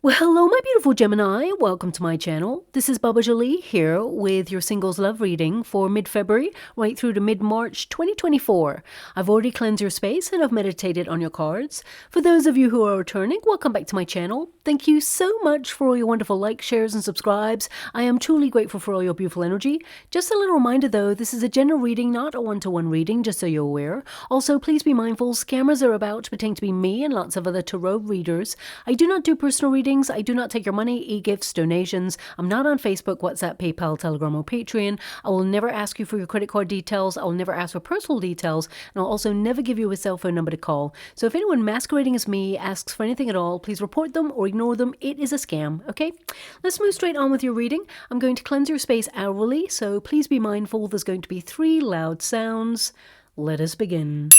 Well, hello, my beautiful Gemini. Welcome to my channel. This is Baba Jolie here with your singles love reading for mid-February right through to mid-March 2024. I've already cleansed your space and I've meditated on your cards. For those of you who are returning, welcome back to my channel. Thank you so much for all your wonderful likes, shares, and subscribes. I am truly grateful for all your beautiful energy. Just a little reminder though, this is a general reading, not a one-to-one reading, just so you're aware. Also, please be mindful, scammers are about pretending to be me and lots of other tarot readers. I do not do personal readings. I do not take your money, e-gifts, donations. I'm not on Facebook, WhatsApp, PayPal, Telegram, or Patreon. I will never ask you for your credit card details. I will never ask for personal details. And I'll also never give you a cell phone number to call. So if anyone masquerading as me asks for anything at all, please report them or ignore them. It is a scam, okay? Let's move straight on with your reading. I'm going to cleanse your space hourly, so please be mindful. There's going to be 3 loud sounds. Let us begin.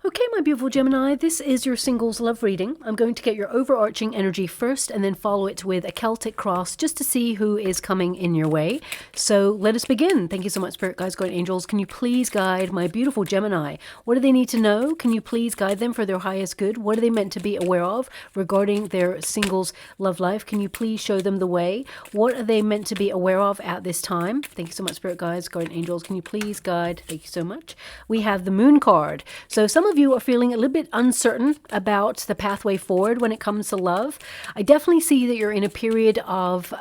Okay, my beautiful Gemini, this is your singles love reading. I'm going to get your overarching energy first and then follow it with a Celtic cross just to see who is coming in your way. So let us begin. Thank you so much, Spirit Guides, Guardian Angels. Can you please guide my beautiful Gemini? What do they need to know? Can you please guide them for their highest good? What are they meant to be aware of regarding their singles love life? Can you please show them the way? What are they meant to be aware of at this time? Thank you so much, Spirit Guides, Guardian Angels. Can you please guide? Thank you so much. We have the Moon card. So some of you are feeling a little bit uncertain about the pathway forward when it comes to love. I definitely see that you're in a period of,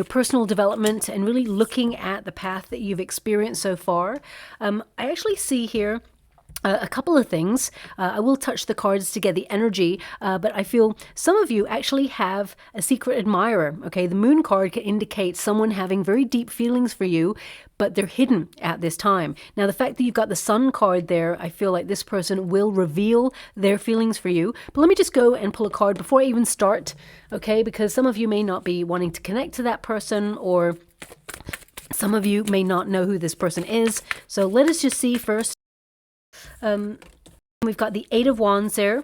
personal development and really looking at the path that you've experienced so far. I actually see here a couple of things. I will touch the cards to get the energy, but I feel some of you actually have a secret admirer. Okay, the Moon card can indicate someone having very deep feelings for you, but they're hidden at this time. Now, the fact that you've got the Sun card there, I feel like this person will reveal their feelings for you. But let me just go and pull a card before I even start, okay? Because some of you may not be wanting to connect to that person, or some of you may not know who this person is. So let us just see first. We've got the 8 of Wands there.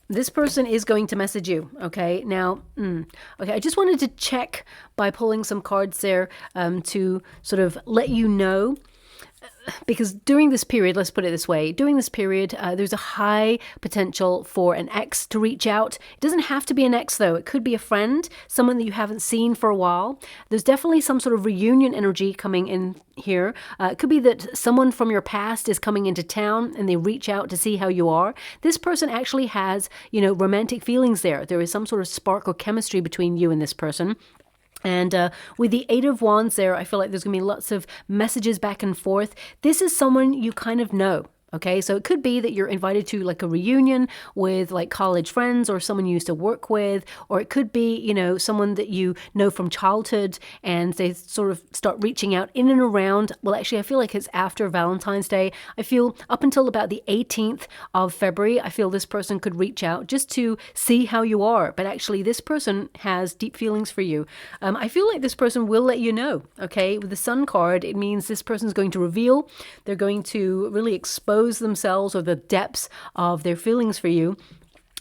This person is going to message you, okay? Now, okay, I just wanted to check by pulling some cards there to sort of let you know, because during this period, let's put it this way, during this period, there's a high potential for an ex to reach out. It doesn't have to be an ex, though. It could be a friend, someone that you haven't seen for a while. There's definitely some sort of reunion energy coming in here. It could be that someone from your past is coming into town and they reach out to see how you are. This person actually has, romantic feelings there. There is some sort of spark or chemistry between you and this person. And with the 8 of Wands there, I feel like there's going to be lots of messages back and forth. This is someone you kind of know. Okay, so it could be that you're invited to like a reunion with like college friends or someone you used to work with, or it could be, someone that you know from childhood and they sort of start reaching out in and around. Well, actually, I feel like it's after Valentine's Day. I feel up until about the 18th of February, I feel this person could reach out just to see how you are. But actually, this person has deep feelings for you. I feel like this person will let you know, okay? With the Sun card, it means this person's going to reveal. They're going to really expose themselves or the depths of their feelings for you.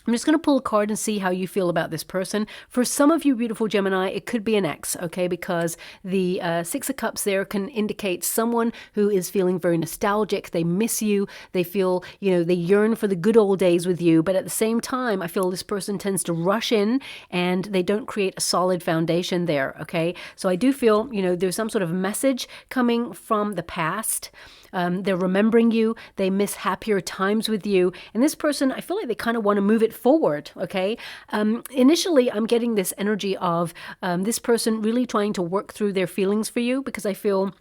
I'm just going to pull a card and see how you feel about this person. For some of you beautiful Gemini, it could be an ex, okay? Because the 6 of Cups there can indicate someone who is feeling very nostalgic. They miss you. They feel, they yearn for the good old days with you. But at the same time, I feel this person tends to rush in and they don't create a solid foundation there, okay? So I do feel, there's some sort of message coming from the past. They're remembering you. They miss happier times with you. And this person, I feel like they kind of want to move it forward, okay? Initially, I'm getting this energy of this person really trying to work through their feelings for you, because I feel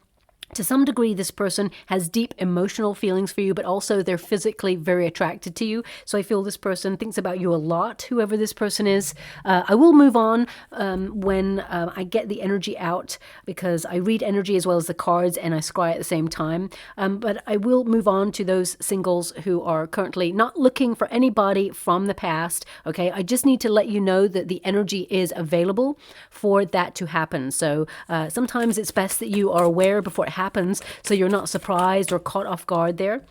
to some degree, this person has deep emotional feelings for you, but also they're physically very attracted to you. So I feel this person thinks about you a lot, whoever this person is. I will move on when I get the energy out, because I read energy as well as the cards and I scry at the same time. But I will move on to those singles who are currently not looking for anybody from the past. Okay, I just need to let you know that the energy is available for that to happen. So sometimes it's best that you are aware before it happens, so you're not surprised or caught off guard there.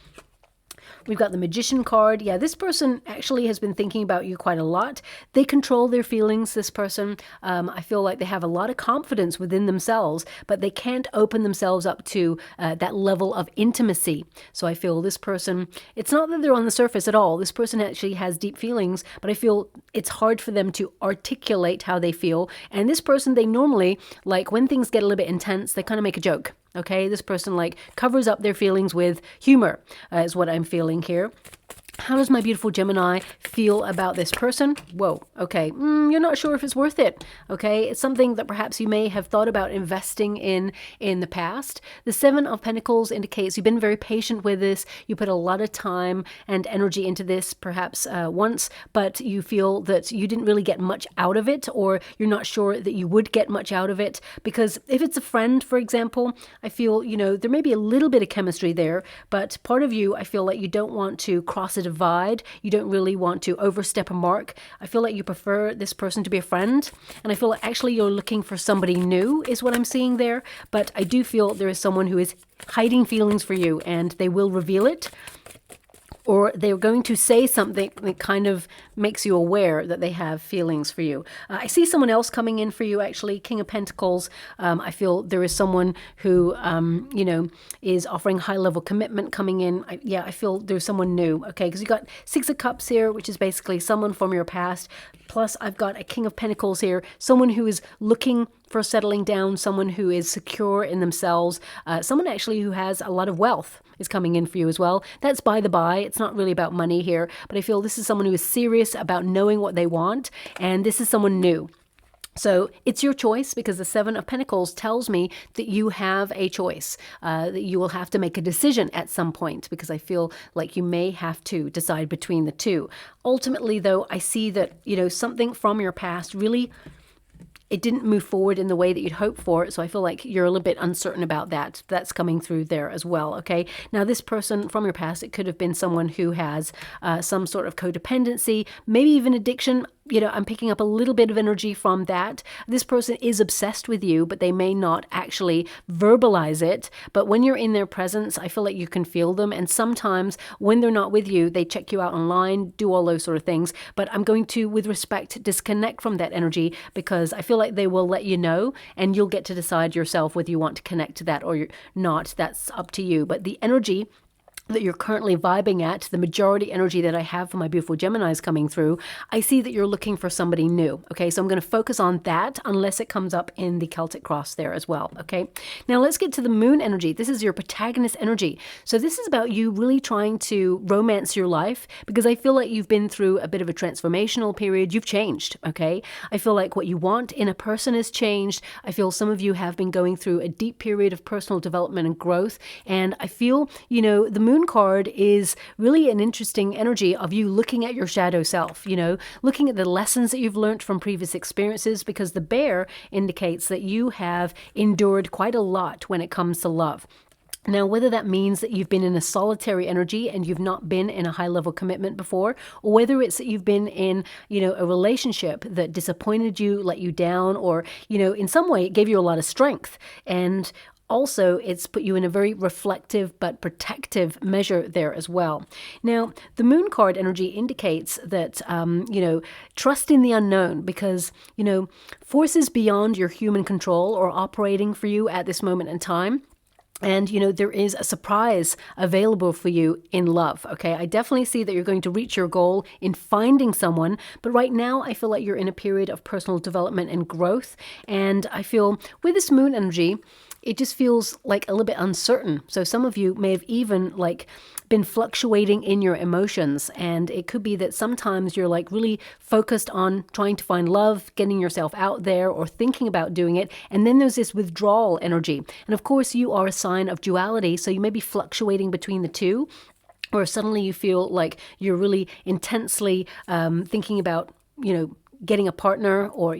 We've got the Magician card. Yeah, this person actually has been thinking about you quite a lot. They control their feelings, this person. I feel like they have a lot of confidence within themselves, but they can't open themselves up to that level of intimacy. So I feel this person, it's not that they're on the surface at all. This person actually has deep feelings, but I feel it's hard for them to articulate how they feel. And this person, they normally, like when things get a little bit intense, they kind of make a joke. Okay, this person like covers up their feelings with humor, is what I'm feeling here. How does my beautiful Gemini feel about this person? Whoa, okay, you're not sure if it's worth it, okay? It's something that perhaps you may have thought about investing in the past. The Seven of Pentacles indicates you've been very patient with this. You put a lot of time and energy into this perhaps once, but you feel that you didn't really get much out of it, or you're not sure that you would get much out of it. Because if it's a friend, for example, I feel, there may be a little bit of chemistry there, but part of you, I feel like you don't want to cross a divide. You don't really want to overstep a mark. I feel like you prefer this person to be a friend, and I feel like actually you're looking for somebody new is what I'm seeing there. But I do feel there is someone who is hiding feelings for you, and they will reveal it, or they're going to say something that kind of makes you aware that they have feelings for you. I see someone else coming in for you, actually, King of Pentacles. I feel there is someone who, is offering high-level commitment coming in. I feel there's someone new, okay? Because you've got Six of Cups here, which is basically someone from your past. Plus, I've got a King of Pentacles here, someone who is looking for settling down, someone who is secure in themselves, someone actually who has a lot of wealth is coming in for you as well. That's by the by. It's not really about money here, but I feel this is someone who is serious about knowing what they want, and this is someone new. So it's your choice, because the Seven of Pentacles tells me that you have a choice, that you will have to make a decision at some point, because I feel like you may have to decide between the two. Ultimately, though, I see that, something from your past really, it didn't move forward in the way that you'd hoped for. So I feel like you're a little bit uncertain about that. That's coming through there as well. Okay. Now, this person from your past, it could have been someone who has some sort of codependency, maybe even addiction. I'm picking up a little bit of energy from that. This person is obsessed with you, but they may not actually verbalize it. But when you're in their presence, I feel like you can feel them. And sometimes when they're not with you, they check you out online, do all those sort of things. But I'm going to, with respect, disconnect from that energy, because I feel like they will let you know, and you'll get to decide yourself whether you want to connect to that or you're not. That's up to you. But the energy that you're currently vibing at, the majority energy that I have for my beautiful Geminis coming through, I see that you're looking for somebody new. Okay, so I'm going to focus on that unless it comes up in the Celtic cross there as well. Okay, now let's get to the moon energy. This is your protagonist energy. So this is about you really trying to romance your life, because I feel like you've been through a bit of a transformational period. You've changed. Okay, I feel like what you want in a person has changed. I feel some of you have been going through a deep period of personal development and growth, and I feel, the moon card is really an interesting energy of you looking at your shadow self, looking at the lessons that you've learned from previous experiences, because the bear indicates that you have endured quite a lot when it comes to love. Now, whether that means that you've been in a solitary energy and you've not been in a high-level commitment before, or whether it's that you've been in, a relationship that disappointed you, let you down, or, in some way it gave you a lot of strength, and also, it's put you in a very reflective but protective measure there as well. Now, the moon card energy indicates that, trust in the unknown, because, forces beyond your human control are operating for you at this moment in time. And, there is a surprise available for you in love, okay? I definitely see that you're going to reach your goal in finding someone, but right now I feel like you're in a period of personal development and growth. And I feel with this moon energy, it just feels like a little bit uncertain. So some of you may have even been fluctuating in your emotions, and it could be that sometimes you're really focused on trying to find love, getting yourself out there, or thinking about doing it, and then there's this withdrawal energy. And of course, you are a sign of duality, so you may be fluctuating between the two, or suddenly you feel like you're really intensely thinking about getting a partner or,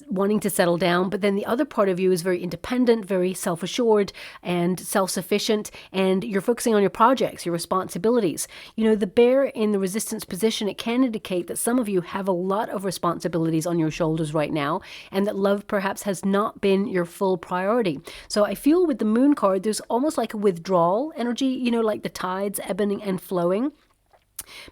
wanting to settle down. But then the other part of you is very independent, very self-assured and self-sufficient, and you're focusing on your projects, your responsibilities. The bear in the resistance position, it can indicate that some of you have a lot of responsibilities on your shoulders right now, and that love perhaps has not been your full priority. So I feel with the moon card, there's almost like a withdrawal energy, like the tides ebbing and flowing.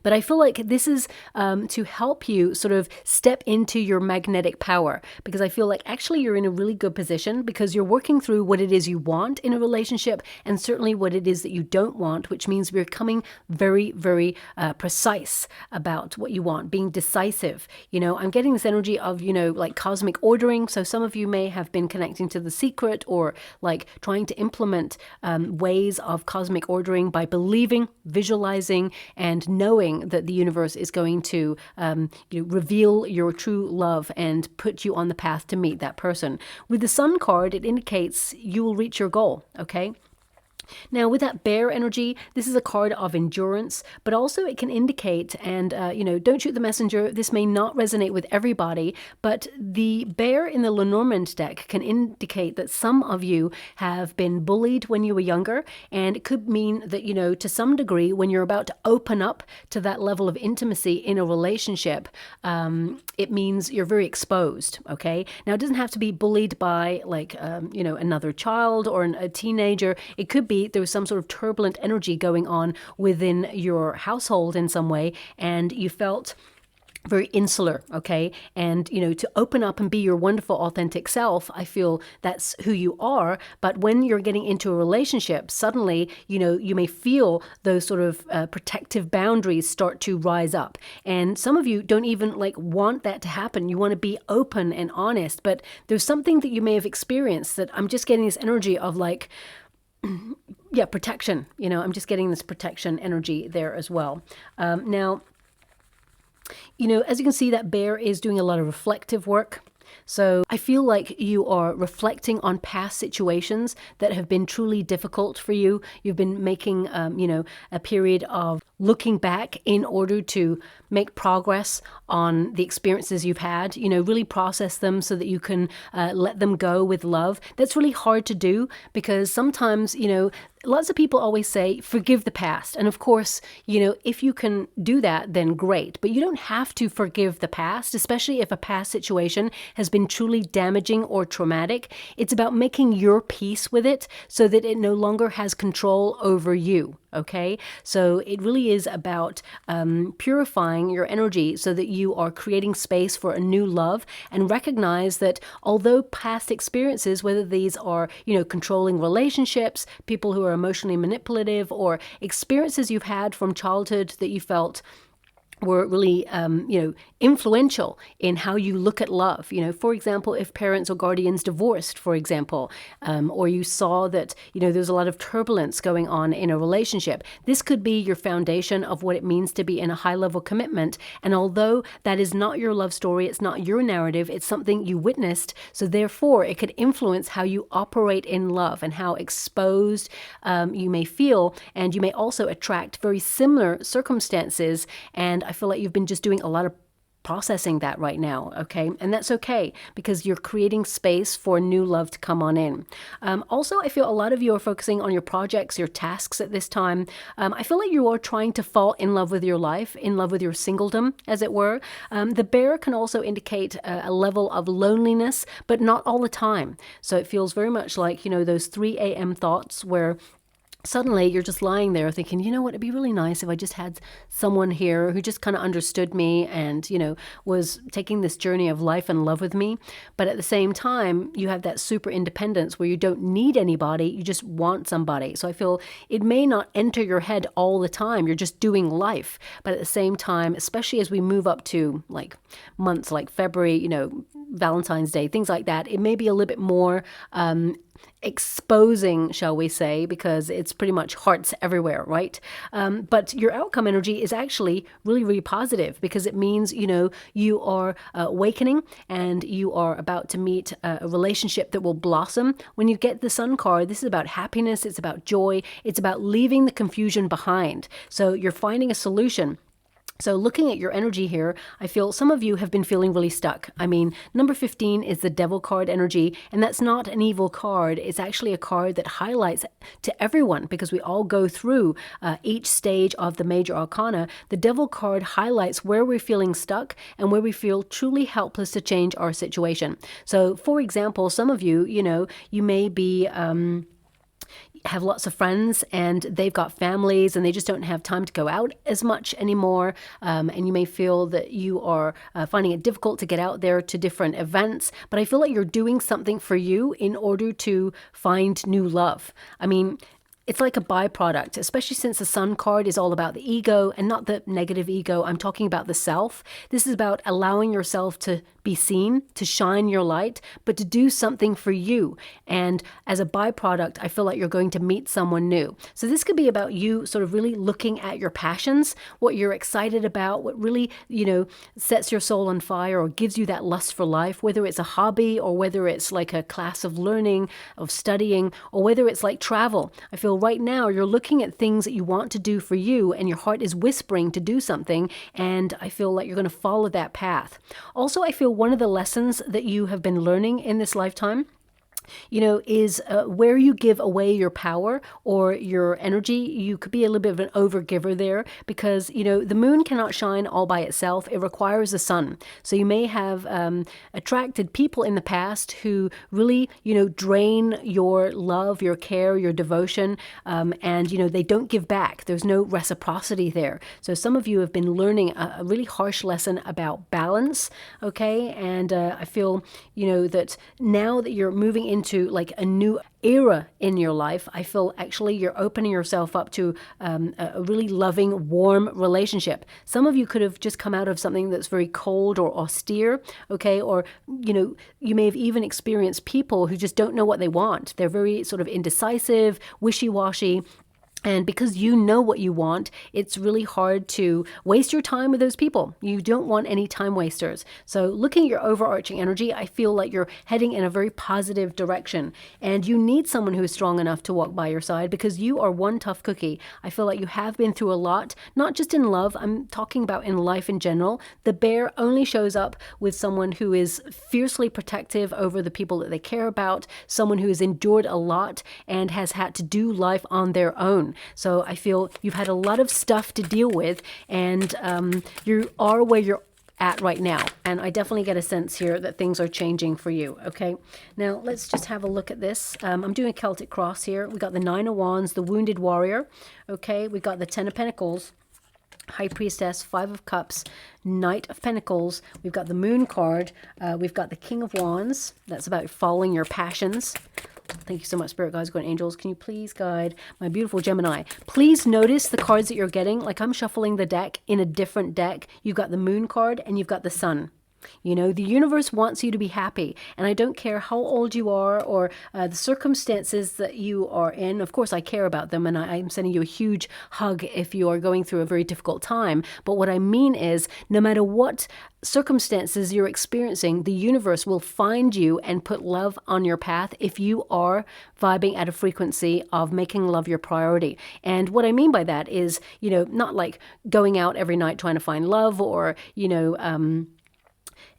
But I feel like this is to help you sort of step into your magnetic power, because I feel like actually you're in a really good position because you're working through what it is you want in a relationship and certainly what it is that you don't want, which means we're becoming very, very precise about what you want, being decisive. I'm getting this energy of, like cosmic ordering. So some of you may have been connecting to The Secret or like trying to implement ways of cosmic ordering by believing, visualizing, and knowing that the universe is going to reveal your true love and put you on the path to meet that person. With the Sun card, it indicates you will reach your goal, okay? Now, with that bear energy, this is a card of endurance, but also it can indicate, and, don't shoot the messenger, this may not resonate with everybody, but the bear in the Lenormand deck can indicate that some of you have been bullied when you were younger, and it could mean that, to some degree, when you're about to open up to that level of intimacy in a relationship, it means you're very exposed, okay? Now, it doesn't have to be bullied by, like, another child or a teenager. It could be there was some sort of turbulent energy going on within your household in some way, and you felt very insular, okay? And, to open up and be your wonderful, authentic self, I feel that's who you are. But when you're getting into a relationship, suddenly, you may feel those sort of protective boundaries start to rise up. And some of you don't even want that to happen. You want to be open and honest, but there's something that you may have experienced that I'm just getting this energy of protection. I'm just getting this protection energy there as well. Now, as you can see, that bear is doing a lot of reflective work. So I feel like you are reflecting on past situations that have been truly difficult for you. You've been making, a period of looking back in order to make progress on the experiences you've had, really process them so that you can let them go with love. That's really hard to do because sometimes, lots of people always say, forgive the past. And of course, if you can do that, then great. But you don't have to forgive the past, especially if a past situation has been truly damaging or traumatic. It's about making your peace with it so that it no longer has control over you. Okay, so it really is about purifying your energy so that you are creating space for a new love, and recognize that although past experiences, whether these are, controlling relationships, people who are emotionally manipulative, or experiences you've had from childhood that you felt were really, influential in how you look at love. For example, if parents or guardians divorced, for example, or you saw that, there's a lot of turbulence going on in a relationship, this could be your foundation of what it means to be in a high-level commitment. And although that is not your love story, it's not your narrative, it's something you witnessed, so therefore it could influence how you operate in love and how exposed you may feel, and you may also attract very similar circumstances. And I feel like you've been just doing a lot of processing that right now, okay? And that's okay because you're creating space for new love to come on in. Also, I feel a lot of you are focusing on your projects, your tasks at this time. I feel like you are trying to fall in love with your life, in love with your singledom, as it were. The bear can also indicate a level of loneliness, but not all the time. So it feels very much like, those 3 a.m. thoughts where suddenly you're just lying there thinking, it'd be really nice if I just had someone here who just kind of understood me and, was taking this journey of life and love with me. But at the same time, you have that super independence where you don't need anybody, you just want somebody. So I feel it may not enter your head all the time. You're just doing life. But at the same time, especially as we move up to months like February, Valentine's Day, things like that, it may be a little bit more exposing, shall we say, because it's pretty much hearts everywhere, right? But your outcome energy is actually really, really positive because it means, you are awakening and you are about to meet a relationship that will blossom. When you get the Sun card, this is about happiness, it's about joy, it's about leaving the confusion behind. So you're finding a solution. So looking at your energy here, I feel some of you have been feeling really stuck. I mean, number 15 is the Devil card energy, and that's not an evil card. It's actually a card that highlights to everyone, because we all go through each stage of the major arcana. The Devil card highlights where we're feeling stuck and where we feel truly helpless to change our situation. So for example, some of you, you may be have lots of friends and they've got families and they just don't have time to go out as much anymore, and you may feel that you are finding it difficult to get out there to different events, but I feel like you're doing something for you in order to find new love. I mean, it's like a byproduct, especially since the Sun card is all about the ego and not the negative ego. I'm talking about the self. This is about allowing yourself to be seen, to shine your light, but to do something for you. And as a byproduct, I feel like you're going to meet someone new. So this could be about you sort of really looking at your passions, what you're excited about, what really, sets your soul on fire or gives you that lust for life, whether it's a hobby or whether it's like a class of learning, of studying, or whether it's like travel. I feel right now you're looking at things that you want to do for you and your heart is whispering to do something, and I feel like you're going to follow that path. Also, I feel one of the lessons that you have been learning in this lifetime is where you give away your power or your energy. You could be a little bit of an overgiver there, because, the moon cannot shine all by itself. It requires the sun. So you may have attracted people in the past who really, drain your love, your care, your devotion, and, they don't give back. There's no reciprocity there. So some of you have been learning a really harsh lesson about balance, okay? And I feel, that now that you're moving into like a new era in your life, I feel actually you're opening yourself up to a really loving, warm relationship. Some of you could have just come out of something that's very cold or austere, okay? Or, you may have even experienced people who just don't know what they want. They're very sort of indecisive, wishy-washy. And because you know what you want, it's really hard to waste your time with those people. You don't want any time wasters. So looking at your overarching energy, I feel like you're heading in a very positive direction. And you need someone who is strong enough to walk by your side, because you are one tough cookie. I feel like you have been through a lot, not just in love. I'm talking about in life in general. The bear only shows up with someone who is fiercely protective over the people that they care about, someone who has endured a lot and has had to do life on their own. So I feel you've had a lot of stuff to deal with, and you are where you're at right now. And I definitely get a sense here that things are changing for you, okay? Now, let's just have a look at this. I'm doing a Celtic cross here. We got the Nine of Wands, the Wounded Warrior, okay? We got the Ten of Pentacles, High Priestess, Five of Cups, Knight of Pentacles. We've got the Moon card. We've got the King of Wands. That's about following your passions. Thank you so much, Spirit Guides, Guardian Angels. Can you please guide my beautiful Gemini? Please notice the cards that you're getting. Like, I'm shuffling the deck in a different deck. You've got the Moon card and you've got the Sun. The universe wants you to be happy, and I don't care how old you are or the circumstances that you are in. Of course, I care about them, and I'm sending you a huge hug if you are going through a very difficult time. But what I mean is, no matter what circumstances you're experiencing, the universe will find you and put love on your path if you are vibing at a frequency of making love your priority. And what I mean by that is, not like going out every night trying to find love, or,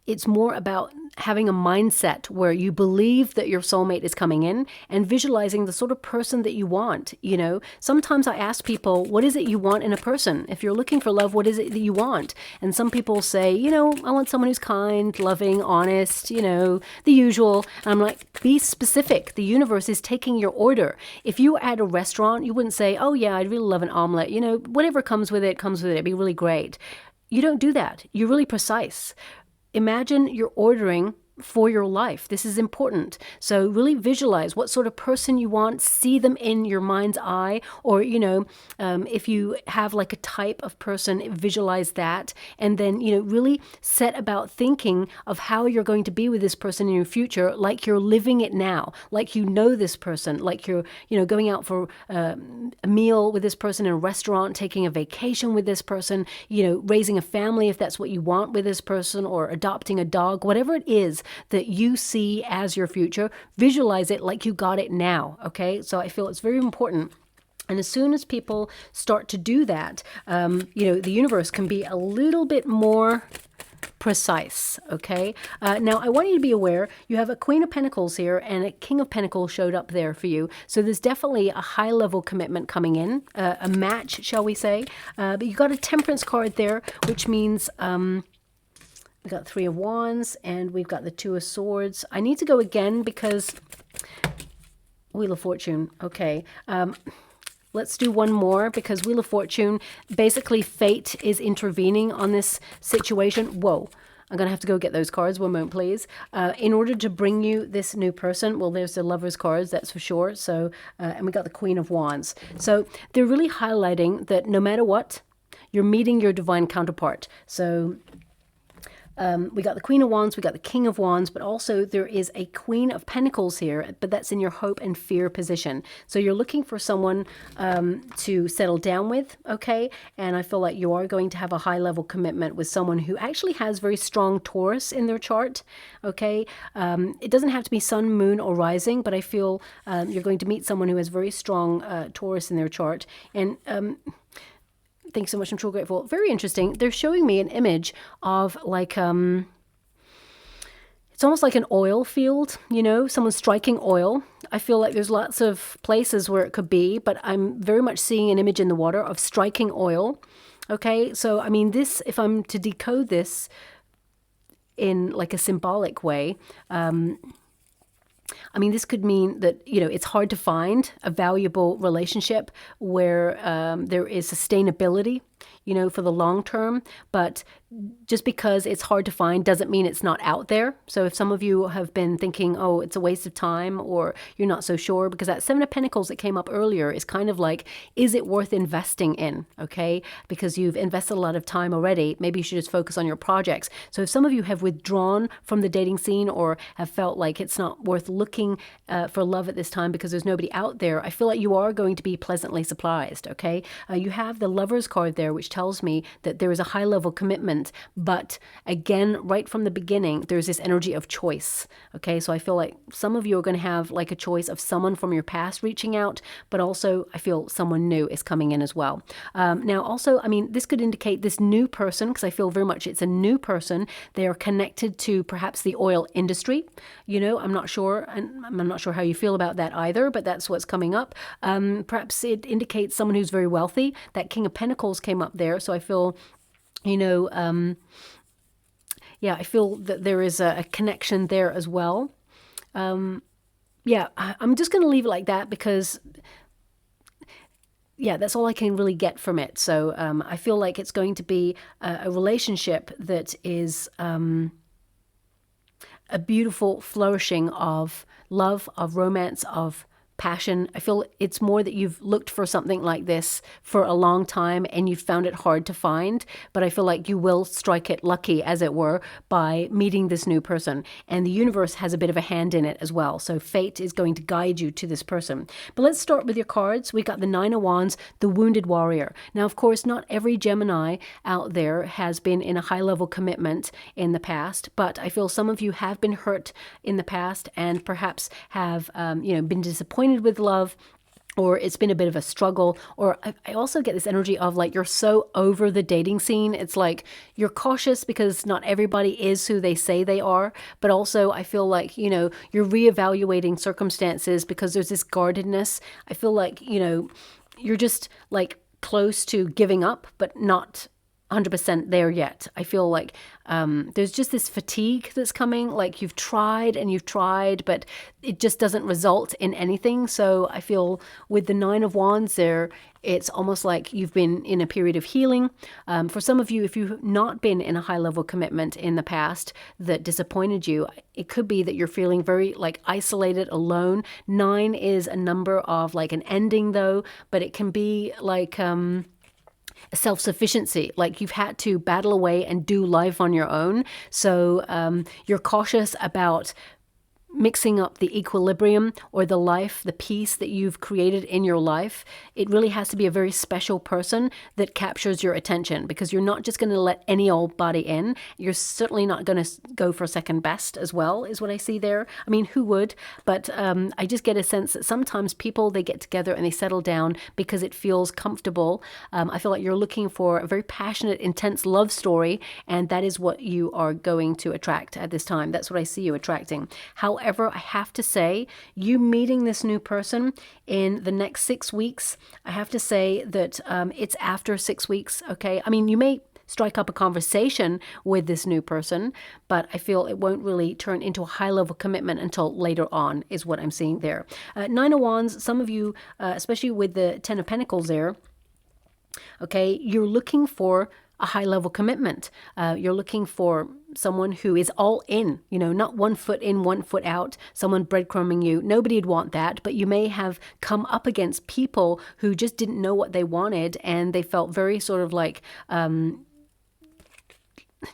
it's more about having a mindset where you believe that your soulmate is coming in and visualizing the sort of person that you want. Sometimes I ask people, what is it you want in a person? If you're looking for love, what is it that you want? And some people say, I want someone who's kind, loving, honest, the usual. And I'm like, be specific. The universe is taking your order. If you were at a restaurant, you wouldn't say, oh yeah, I'd really love an omelet. Whatever comes with it, it'd be really great. You don't do that. You're really precise. Imagine you're ordering for your life. This is important. So really visualize what sort of person you want, see them in your mind's eye, or, if you have like a type of person, visualize that. And then, really set about thinking of how you're going to be with this person in your future, like you're living it now, like this person, like you're, going out for a meal with this person in a restaurant, taking a vacation with this person, raising a family if that's what you want with this person, or adopting a dog, whatever it is that you see as your future, visualize it like you got it now, okay? So I feel it's very important And as soon as people start to do that, the universe can be a little bit more precise, okay? Now, I want you to be aware, you have a Queen of Pentacles here and a King of Pentacles showed up there for you. So there's definitely a high-level commitment coming in, a match, shall we say. But you got a Temperance card there, which means we got Three of Wands and we've got the Two of Swords. I need to go again because Wheel of Fortune, okay. Let's do one more because Wheel of Fortune, basically fate is intervening on this situation. Whoa, I'm going to have to go get those cards. One moment, please. In order to bring you this new person, well, there's the Lover's cards, that's for sure. So, and we got the Queen of Wands. So they're really highlighting that no matter what, you're meeting your divine counterpart. So we got the Queen of Wands, we got the King of Wands, but also there is a Queen of Pentacles here, but that's in your hope and fear position. So you're looking for someone to settle down with, okay? And I feel like you are going to have a high-level commitment with someone who actually has very strong Taurus in their chart, okay? It doesn't have to be Sun, Moon, or Rising, but I feel you're going to meet someone who has very strong Taurus in their chart. And thanks so much. I'm truly grateful. Very interesting. They're showing me an image of like, it's almost like an oil field, someone striking oil. I feel like there's lots of places where it could be, but I'm very much seeing an image in the water of striking oil. Okay. So, I mean, this, if I'm to decode this in like a symbolic way, I mean, this could mean that, it's hard to find a valuable relationship where there is sustainability, for the long term. But just because it's hard to find doesn't mean it's not out there. So if some of you have been thinking, oh, it's a waste of time, or you're not so sure, because that Seven of Pentacles that came up earlier is kind of like, is it worth investing in? Okay, because you've invested a lot of time already. Maybe you should just focus on your projects. So if some of you have withdrawn from the dating scene or have felt like it's not worth looking for love at this time because there's nobody out there, I feel like you are going to be pleasantly surprised. Okay, you have the Lover's card there, which tells me that there is a high level commitment. But again, right from the beginning, there's this energy of choice. Okay, so I feel like some of you are going to have like a choice of someone from your past reaching out, but also I feel someone new is coming in as well. Now, also, I mean, this could indicate this new person, because I feel very much it's a new person. They are connected to perhaps the oil industry. I'm not sure, and I'm not sure how you feel about that either, but that's what's coming up. Perhaps it indicates someone who's very wealthy. That King of Pentacles came up there, so I feel I feel that there is a connection there as well. I'm just going to leave it like that because, that's all I can really get from it. So I feel like it's going to be a relationship that is a beautiful flourishing of love, of romance, of passion. I feel it's more that you've looked for something like this for a long time and you've found it hard to find, but I feel like you will strike it lucky, as it were, by meeting this new person. And the universe has a bit of a hand in it as well. So fate is going to guide you to this person. But let's start with your cards. We got the Nine of Wands, the Wounded Warrior. Now, of course, not every Gemini out there has been in a high-level commitment in the past, but I feel some of you have been hurt in the past and perhaps have, been disappointed with love, or it's been a bit of a struggle. Or I also get this energy of like you're so over the dating scene. It's like you're cautious because not everybody is who they say they are. But also I feel like, you're reevaluating circumstances because there's this guardedness. I feel like, you're just like close to giving up, but not 100% there yet. I feel like there's just this fatigue that's coming, like you've tried and you've tried, but it just doesn't result in anything. So I feel with the Nine of Wands there, it's almost like you've been in a period of healing. For some of you, if you've not been in a high-level commitment in the past that disappointed you, it could be that you're feeling very like isolated, alone. 9 is a number of like an ending though, but it can be like self-sufficiency, like you've had to battle away and do life on your own. So you're cautious about mixing up the equilibrium or the life, the peace that you've created in your life. It really has to be a very special person that captures your attention, because you're not just going to let any old body in. You're certainly not going to go for second best as well, is what I see there. I mean, who would? But I just get a sense that sometimes people, they get together and they settle down because it feels comfortable. I feel like you're looking for a very passionate, intense love story, and that is what you are going to attract at this time. That's what I see you attracting. However, I have to say, you meeting this new person in the next 6 weeks, I have to say that it's after 6 weeks, okay? I mean, you may strike up a conversation with this new person, but I feel it won't really turn into a high-level commitment until later on, is what I'm seeing there. Nine of Wands, some of you, especially with the Ten of Pentacles there, okay, you're looking for a high-level commitment. You're looking for someone who is all in, you know, not 1 foot in, 1 foot out, someone breadcrumbing you. Nobody'd want that, but you may have come up against people who just didn't know what they wanted, and they felt very sort of like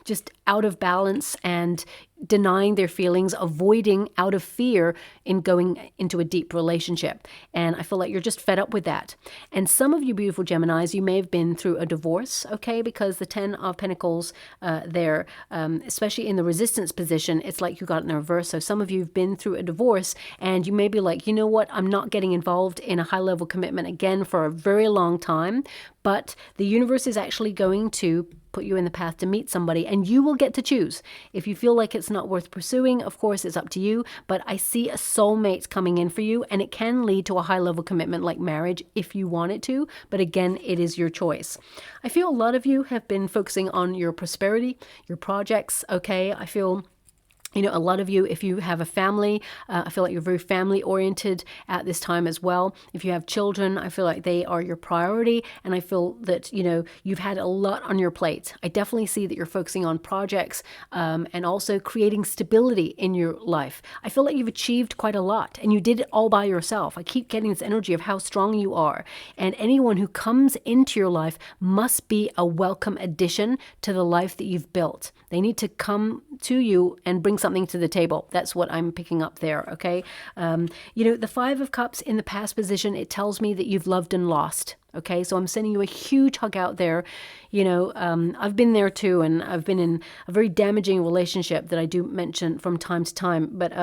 just out of balance and denying their feelings, avoiding out of fear in going into a deep relationship. And I feel like you're just fed up with that. And some of you beautiful Geminis, you may have been through a divorce, okay? Because the Ten of Pentacles there, especially in the resistance position, it's like you got in reverse. So some of you have been through a divorce, and you may be like, you know what, I'm not getting involved in a high-level commitment again for a very long time, but the universe is actually going to put you in the path to meet somebody, and you will get to choose. If you feel like it's not worth pursuing, of course, it's up to you, but I see a soulmate coming in for you, and it can lead to a high-level commitment like marriage if you want it to, but again, it is your choice. I feel a lot of you have been focusing on your prosperity, your projects, okay? I feel, you know, a lot of you, if you have a family, I feel like you're very family oriented at this time as well. If you have children, I feel like they are your priority. And I feel that, you know, you've had a lot on your plate. I definitely see that you're focusing on projects and also creating stability in your life. I feel like you've achieved quite a lot, and you did it all by yourself. I keep getting this energy of how strong you are. And anyone who comes into your life must be a welcome addition to the life that you've built. They need to come to you and bring something to the table. That's what I'm picking up there, okay? You know, the Five of Cups in the past position, it tells me that you've loved and lost, okay? So I'm sending you a huge hug out there. You know, I've been there too, and I've been in a very damaging relationship that I do mention from time to time, but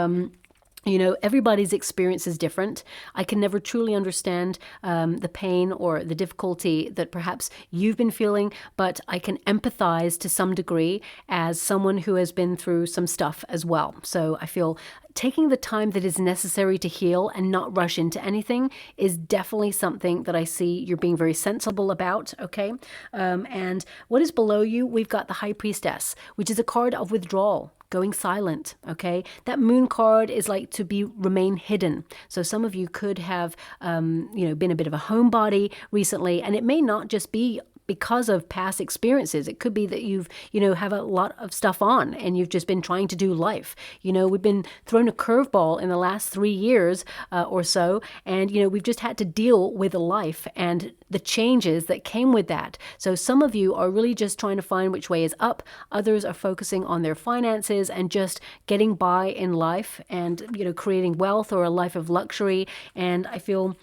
you know, everybody's experience is different. I can never truly understand the pain or the difficulty that perhaps you've been feeling, but I can empathize to some degree as someone who has been through some stuff as well. So I feel taking the time that is necessary to heal and not rush into anything is definitely something that I see you're being very sensible about, okay? And what is below you, we've got the High Priestess, which is a card of withdrawal, going silent, okay? That Moon card is like to remain hidden. So some of you could have, you know, been a bit of a homebody recently, and it may not just be because of past experiences. It could be that you've, you know, have a lot of stuff on and you've just been trying to do life. You know, we've been thrown a curveball in the last 3 years or so, and, you know, we've just had to deal with life and the changes that came with that. So some of you are really just trying to find which way is up. Others are focusing on their finances and just getting by in life and, you know, creating wealth or a life of luxury. And I feel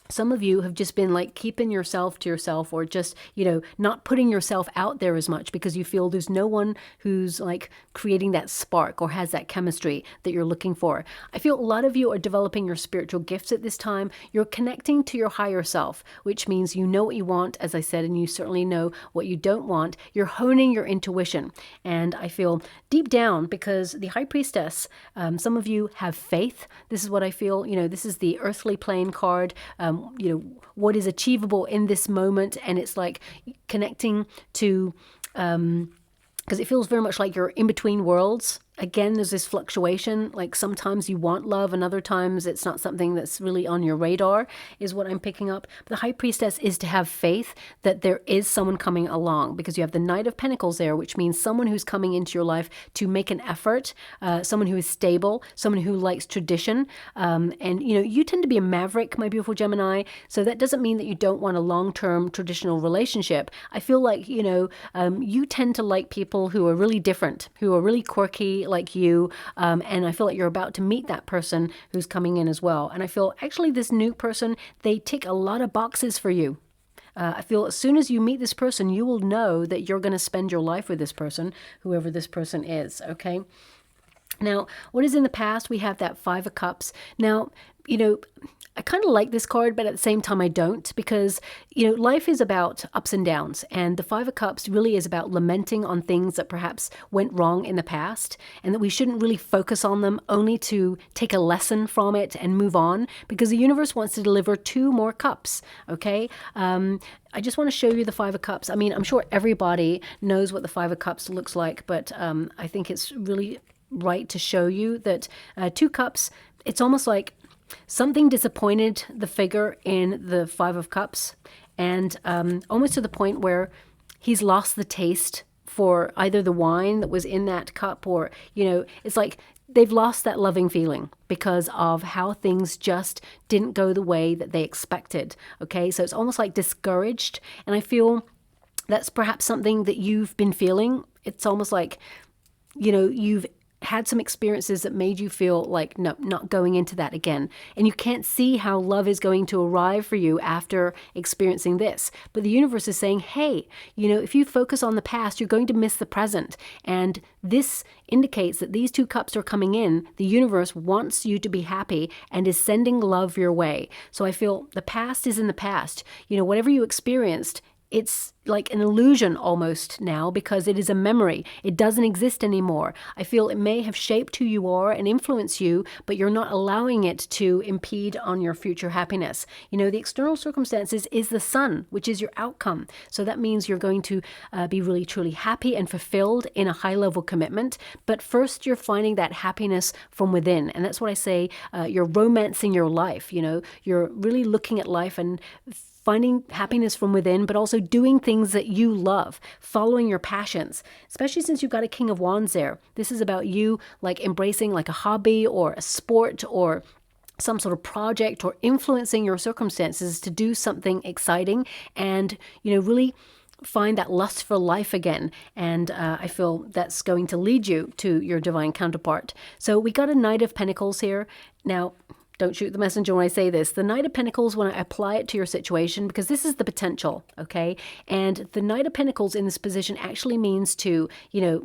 some of you have just been like keeping yourself to yourself, or just, you know, not putting yourself out there as much because you feel there's no one who's like creating that spark or has that chemistry that you're looking for. I feel a lot of you are developing your spiritual gifts at this time. You're connecting to your higher self, which means you know what you want, as I said, and you certainly know what you don't want. You're honing your intuition. And I feel deep down, because the High Priestess, some of you have faith. This is what I feel. You know, this is the earthly plane card. You know, what is achievable in this moment, and it's like connecting to because it feels very much like you're in between worlds. Again, there's this fluctuation, like sometimes you want love and other times it's not something that's really on your radar, is what I'm picking up. The High Priestess is to have faith that there is someone coming along, because you have the Knight of Pentacles there, which means someone who's coming into your life to make an effort, someone who is stable, someone who likes tradition. And, you know, you tend to be a maverick, my beautiful Gemini, so that doesn't mean that you don't want a long-term traditional relationship. I feel like, you know, you tend to like people who are really different, who are really quirky, really like you, and I feel like you're about to meet that person who's coming in as well. And I feel actually this new person, they tick a lot of boxes for you. I feel as soon as you meet this person, you will know that you're going to spend your life with this person, whoever this person is, okay? Now, what is in the past? We have that Five of Cups. Now, I kind of like this card, but at the same time I don't, because, life is about ups and downs. And the Five of Cups really is about lamenting on things that perhaps went wrong in the past, and that we shouldn't really focus on them, only to take a lesson from it and move on, because the universe wants to deliver 2 more cups, okay? I just want to show you the Five of Cups. I mean, I'm sure everybody knows what the Five of Cups looks like, but I think it's really right to show you that 2 cups, it's almost like something disappointed the figure in the Five of Cups, and almost to the point where he's lost the taste for either the wine that was in that cup, or, it's like they've lost that loving feeling because of how things just didn't go the way that they expected. Okay, so it's almost like discouraged, and I feel that's perhaps something that you've been feeling. It's almost like, you've had some experiences that made you feel like, no, not going into that again. And you can't see how love is going to arrive for you after experiencing this. But the universe is saying, hey, if you focus on the past, you're going to miss the present. And this indicates that these 2 cups are coming in. The universe wants you to be happy and is sending love your way. So I feel the past is in the past. Whatever you experienced, it's like an illusion almost now, because it is a memory. It doesn't exist anymore. I feel it may have shaped who you are and influenced you, but you're not allowing it to impede on your future happiness. The external circumstances is the sun, which is your outcome. So that means you're going to be really, truly happy and fulfilled in a high-level commitment. But first, you're finding that happiness from within. And that's what I say, you're romancing your life. You're really looking at life and finding happiness from within, but also doing things that you love, following your passions, especially since you've got a King of Wands there. This is about you like embracing like a hobby or a sport or some sort of project, or influencing your circumstances to do something exciting and, really find that lust for life again. And I feel that's going to lead you to your divine counterpart. So we got a Knight of Pentacles here. Now, don't shoot the messenger when I say this. The Knight of Pentacles, when I apply it to your situation, because this is the potential, okay? And the Knight of Pentacles in this position actually means to,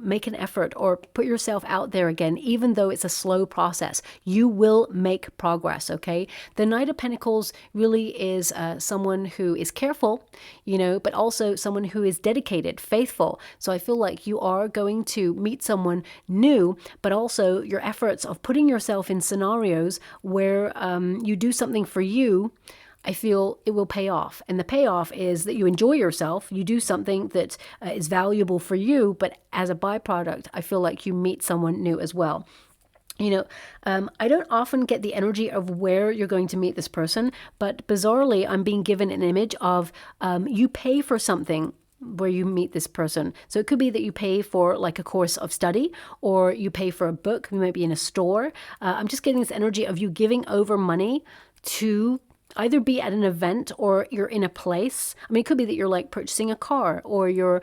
make an effort or put yourself out there again, even though it's a slow process. You will make progress, okay? The Knight of Pentacles really is someone who is careful, but also someone who is dedicated, faithful. So I feel like you are going to meet someone new, but also your efforts of putting yourself in scenarios where you do something for you, I feel it will pay off. And the payoff is that you enjoy yourself, you do something that is valuable for you, but as a byproduct, I feel like you meet someone new as well. I don't often get the energy of where you're going to meet this person, but bizarrely, I'm being given an image of you pay for something where you meet this person. So it could be that you pay for like a course of study, or you pay for a book. You might be in a store. I'm just getting this energy of you giving over money to either be at an event or you're in a place. I mean, it could be that you're like purchasing a car, or you're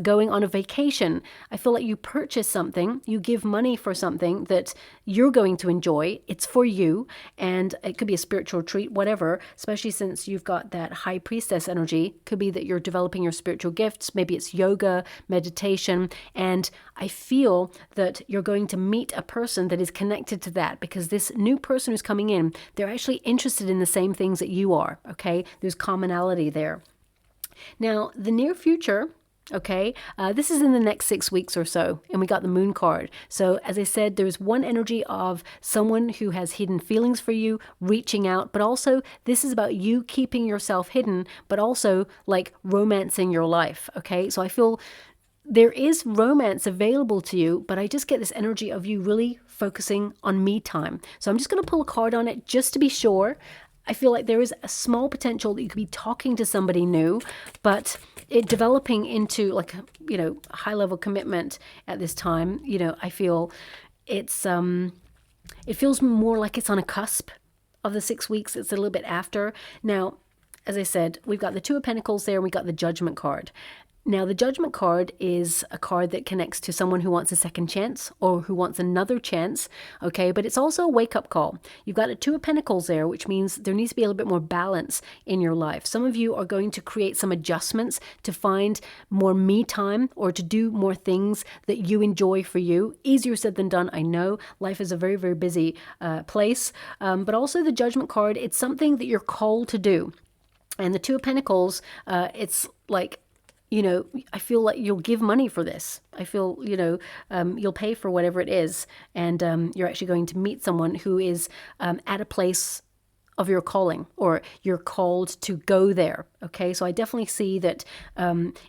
going on a vacation. I feel like you purchase something, you give money for something that you're going to enjoy. It's for you, and it could be a spiritual treat, whatever, especially since you've got that High Priestess energy. Could be that you're developing your spiritual gifts. Maybe it's yoga, meditation, and I feel that you're going to meet a person that is connected to that, because this new person who's coming in, they're actually interested in the same things that you are, okay? There's commonality there. Now, the near future, okay, this is in the next 6 weeks or so, and we got the Moon card. So as I said, there's one energy of someone who has hidden feelings for you, reaching out, but also this is about you keeping yourself hidden, but also like romancing your life, okay? So I feel there is romance available to you, but I just get this energy of you really focusing on me time. So I'm just going to pull a card on it just to be sure. I feel like there is a small potential that you could be talking to somebody new, but it developing into like, high-level commitment at this time. I feel it's, it feels more like it's on a cusp of the 6 weeks. It's a little bit after. Now, as I said, we've got the Two of Pentacles there, and we got the Judgment card. Now, the Judgment card is a card that connects to someone who wants a second chance or who wants another chance, okay? But it's also a wake-up call. You've got a Two of Pentacles there, which means there needs to be a little bit more balance in your life. Some of you are going to create some adjustments to find more me time or to do more things that you enjoy for you. Easier said than done, I know. Life is a very, very busy place. But also the Judgment card, it's something that you're called to do. And the Two of Pentacles, it's like, you know, I feel like you'll give money for this. I feel, you know, you'll pay for whatever it is. And you're actually going to meet someone who is at a place of your calling, or you're called to go there. Okay, so I definitely see that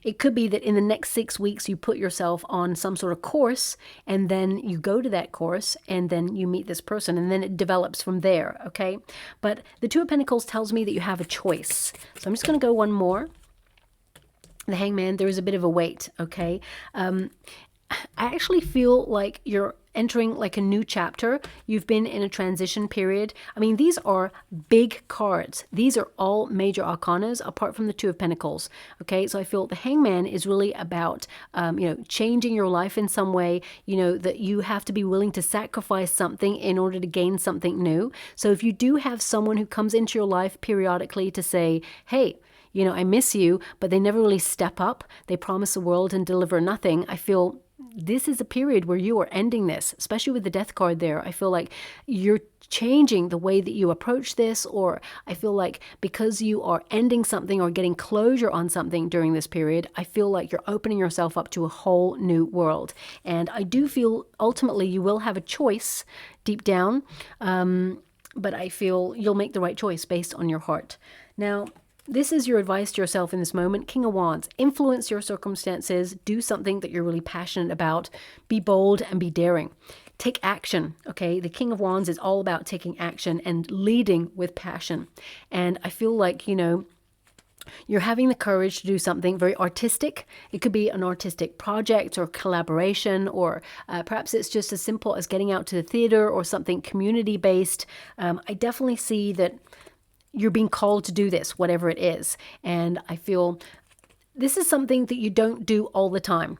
it could be that in the next 6 weeks you put yourself on some sort of course, and then you go to that course, and then you meet this person, and then it develops from there. Okay, but the Two of Pentacles tells me that you have a choice. So I'm just going to go one more. The Hangman, there is a bit of a wait, okay? I actually feel like you're entering like a new chapter. You've been in a transition period. I mean, these are big cards. These are all major arcanas apart from the Two of Pentacles, okay? So I feel the Hangman is really about, you know, changing your life in some way, you know, that you have to be willing to sacrifice something in order to gain something new. So if you do have someone who comes into your life periodically to say, hey, you know, I miss you, but they never really step up. They promise the world and deliver nothing. I feel this is a period where you are ending this, especially with the Death card there. I feel like you're changing the way that you approach this, or I feel like because you are ending something or getting closure on something during this period, I feel like you're opening yourself up to a whole new world. And I do feel ultimately you will have a choice deep down, but I feel you'll make the right choice based on your heart. Now, this is your advice to yourself in this moment. King of Wands, influence your circumstances, do something that you're really passionate about, be bold and be daring. Take action, okay? The King of Wands is all about taking action and leading with passion. And I feel like, you know, you're having the courage to do something very artistic. It could be an artistic project or collaboration, or perhaps it's just as simple as getting out to the theater or something community-based. I definitely see that you're being called to do this, whatever it is. And I feel this is something that you don't do all the time.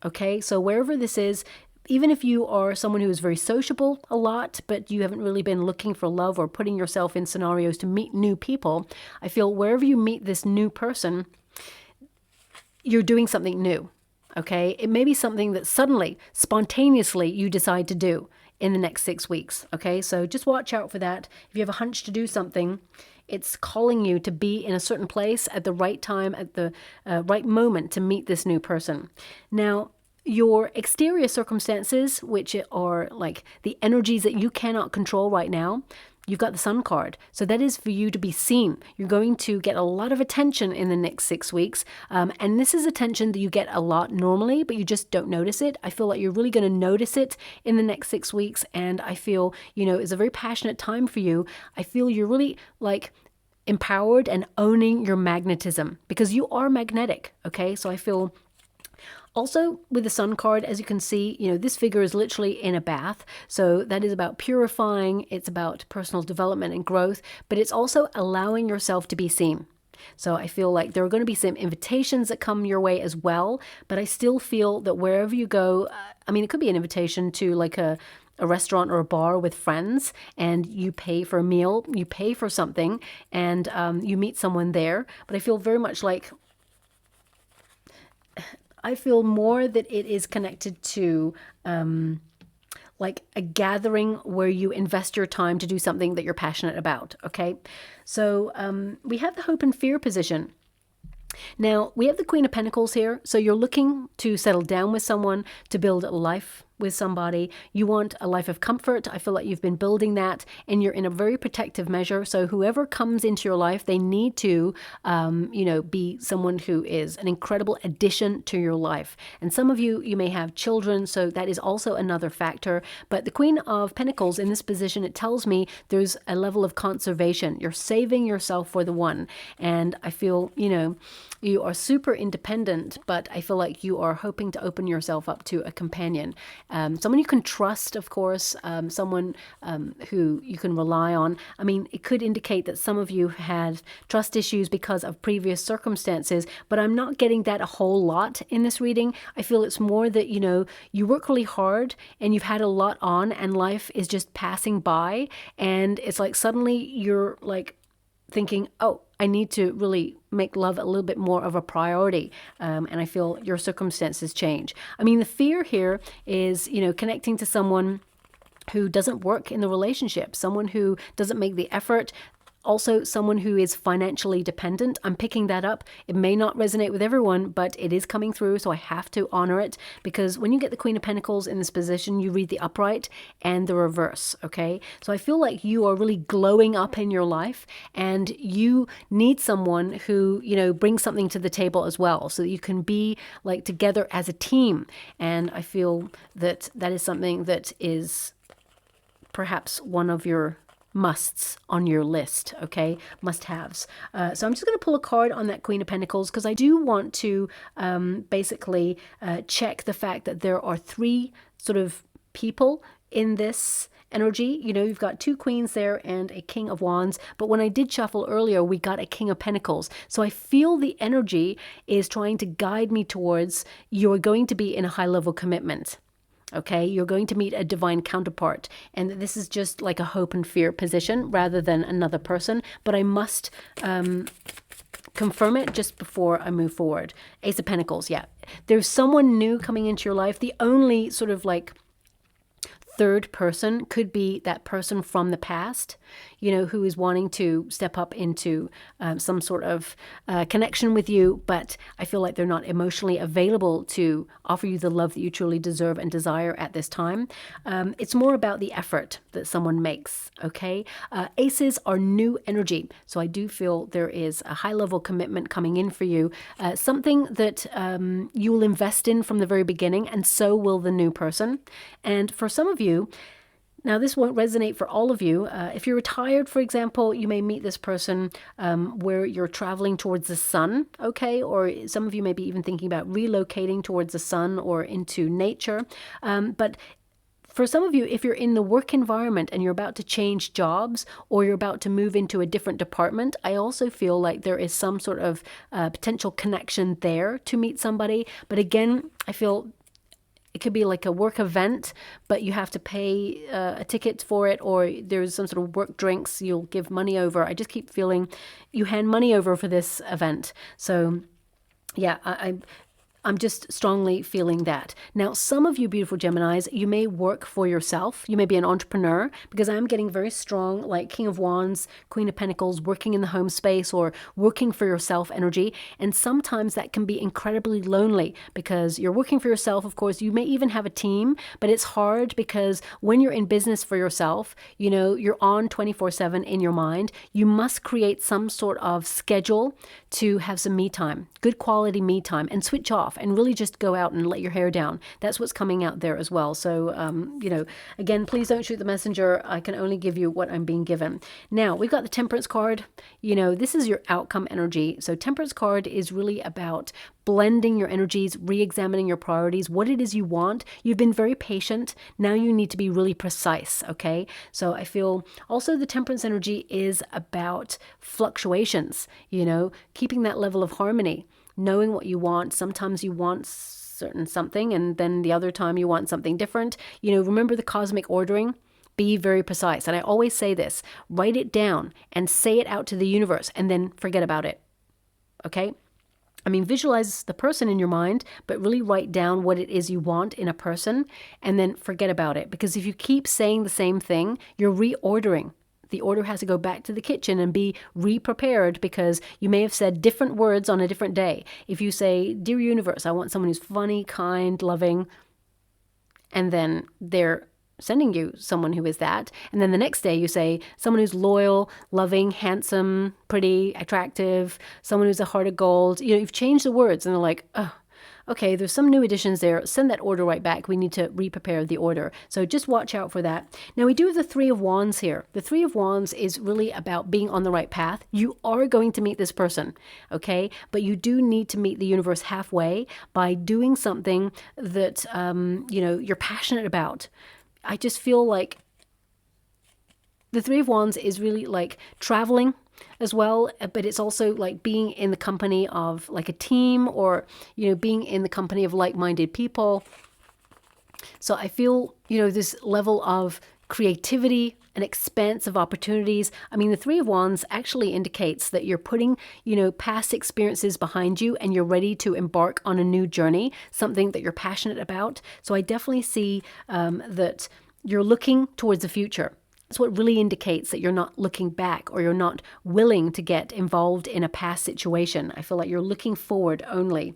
Okay, so wherever this is, even if you are someone who is very sociable a lot, but you haven't really been looking for love or putting yourself in scenarios to meet new people, I feel wherever you meet this new person, you're doing something new. Okay, it may be something that suddenly, spontaneously, you decide to do in the next 6 weeks. Okay, so just watch out for that. If you have a hunch to do something, it's calling you to be in a certain place at the right time, at the right moment to meet this new person. Now, your exterior circumstances, which are like the energies that you cannot control right now, you've got the Sun card. So that is for you to be seen. You're going to get a lot of attention in the next 6 weeks. And this is attention that you get a lot normally, but you just don't notice it. I feel like you're really going to notice it in the next 6 weeks. And I feel, you know, it's a very passionate time for you. I feel you're really like empowered and owning your magnetism because you are magnetic. Okay. So I feel also, with the Sun card, as you can see, you know, this figure is literally in a bath. So that is about purifying. It's about personal development and growth, but it's also allowing yourself to be seen. So I feel like there are going to be some invitations that come your way as well, but I still feel that wherever you go, I mean, it could be an invitation to like a restaurant or a bar with friends, and you pay for a meal, you pay for something, and you meet someone there. But I feel very much like I feel more that it is connected to like a gathering where you invest your time to do something that you're passionate about, okay? So we have the Hope and Fear position. Now, we have the Queen of Pentacles here. So you're looking to settle down with someone, to build a life with somebody. You want a life of comfort. I feel like you've been building that, and you're in a very protective measure. So whoever comes into your life, they need to, you know, be someone who is an incredible addition to your life. And some of you, you may have children, so that is also another factor. But the Queen of Pentacles in this position, it tells me there's a level of conservation. You're saving yourself for the one. And I feel, you know, you are super independent, but I feel like you are hoping to open yourself up to a companion. someone you can trust, of course, someone who you can rely on. I mean, it could indicate that some of you had trust issues because of previous circumstances, but I'm not getting that a whole lot in this reading. I feel it's more that, you know, you work really hard and you've had a lot on and life is just passing by, and it's like suddenly you're like thinking, oh, I need to really make love a little bit more of a priority. And I feel your circumstances change. I mean, the fear here is, you know, connecting to someone who doesn't work in the relationship, someone who doesn't make the effort. Also, someone who is financially dependent. I'm picking that up. It may not resonate with everyone, but it is coming through, so I have to honor it, because when you get the Queen of Pentacles in this position, you read the upright and the reverse, okay? So I feel like you are really glowing up in your life, and you need someone who, you know, brings something to the table as well, so that you can be like together as a team. And I feel that that is something that is perhaps one of your musts on your list, okay? Must-haves. So I'm just going to pull a card on that Queen of Pentacles, because I do want to basically check the fact that there are three sort of people in this energy. You know, you've got two queens there and a King of Wands, but when I did shuffle earlier, we got a King of Pentacles. So I feel the energy is trying to guide me towards you're going to be in a high-level commitment. Okay, you're going to meet a divine counterpart, and this is just like a hope and fear position rather than another person, but I must confirm it just before I move forward. Ace of Pentacles, yeah. There's someone new coming into your life. The only sort of like third person could be that person from the past, you know, who is wanting to step up into some sort of connection with you, but I feel like they're not emotionally available to offer you the love that you truly deserve and desire at this time. It's more about the effort that someone makes, okay? Aces are new energy, so I do feel there is a high-level commitment coming in for you, something that you will invest in from the very beginning, and so will the new person. And for some of you, now this won't resonate for all of you. If you're retired, for example, you may meet this person where you're traveling towards the sun, okay? Or some of you may be even thinking about relocating towards the sun or into nature. But for some of you, if you're in the work environment and you're about to change jobs or you're about to move into a different department, I also feel like there is some sort of potential connection there to meet somebody. But again, I feel it could be like a work event, but you have to pay a ticket for it, or there's some sort of work drinks you'll give money over. I just keep feeling you hand money over for this event. So yeah, I'm just strongly feeling that. Now, some of you beautiful Geminis, you may work for yourself. You may be an entrepreneur, because I'm getting very strong, like King of Wands, Queen of Pentacles, working in the home space or working for yourself energy. And sometimes that can be incredibly lonely, because you're working for yourself. Of course, you may even have a team, but it's hard because when you're in business for yourself, you know, you're on 24/7 in your mind. You must create some sort of schedule to have some me time, good quality me time, and switch off and really just go out and let your hair down. That's what's coming out there as well. So, you know, again, please don't shoot the messenger. I can only give you what I'm being given. Now, we've got the Temperance card. You know, this is your outcome energy. So Temperance card is really about blending your energies, re-examining your priorities, what it is you want. You've been very patient. Now you need to be really precise, okay? So I feel also the Temperance energy is about fluctuations, you know, keeping that level of harmony, knowing what you want. Sometimes you want certain something, and then the other time you want something different. You know, remember the cosmic ordering? Be very precise. And I always say this, write it down and say it out to the universe, and then forget about it, okay? I mean, visualize the person in your mind, but really write down what it is you want in a person, and then forget about it. Because if you keep saying the same thing, you're reordering. The order has to go back to the kitchen and be re-prepared, because you may have said different words on a different day. If you say, "Dear universe, I want someone who's funny, kind, loving," and then they're sending you someone who is that, and then the next day you say someone who's loyal, loving, handsome, pretty, attractive, someone who's a heart of gold. You know, you've changed the words, and they're like, "Oh, okay, there's some new additions there. Send that order right back. We need to re-prepare the order. So just watch out for that. Now we do have the Three of Wands here. The Three of Wands is really about being on the right path. You are going to meet this person, okay? But you do need to meet the universe halfway by doing something that, you're passionate about. I just feel like the Three of Wands is really like traveling as well, but it's also like being in the company of like a team, or, being in the company of like-minded people. So I feel, this level of creativity, an expanse of opportunities. I mean, the Three of Wands actually indicates that you're putting, past experiences behind you and you're ready to embark on a new journey, something that you're passionate about. So I definitely see that you're looking towards the future. That's what really indicates that you're not looking back, or you're not willing to get involved in a past situation. I feel like you're looking forward only.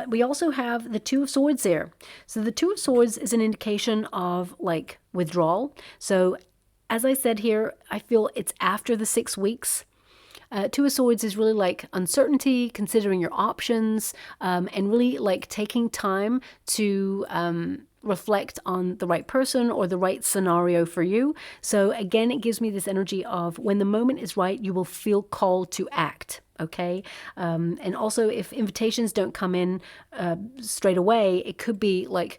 We also have the Two of Swords there. So the Two of Swords is an indication of like withdrawal. So as I said here, I feel it's after the 6 weeks. Two of Swords is really like uncertainty, considering your options, and really like taking time to reflect on the right person or the right scenario for you. So again, it gives me this energy of when the moment is right, you will feel called to act. Okay. And also if invitations don't come in straight away, it could be like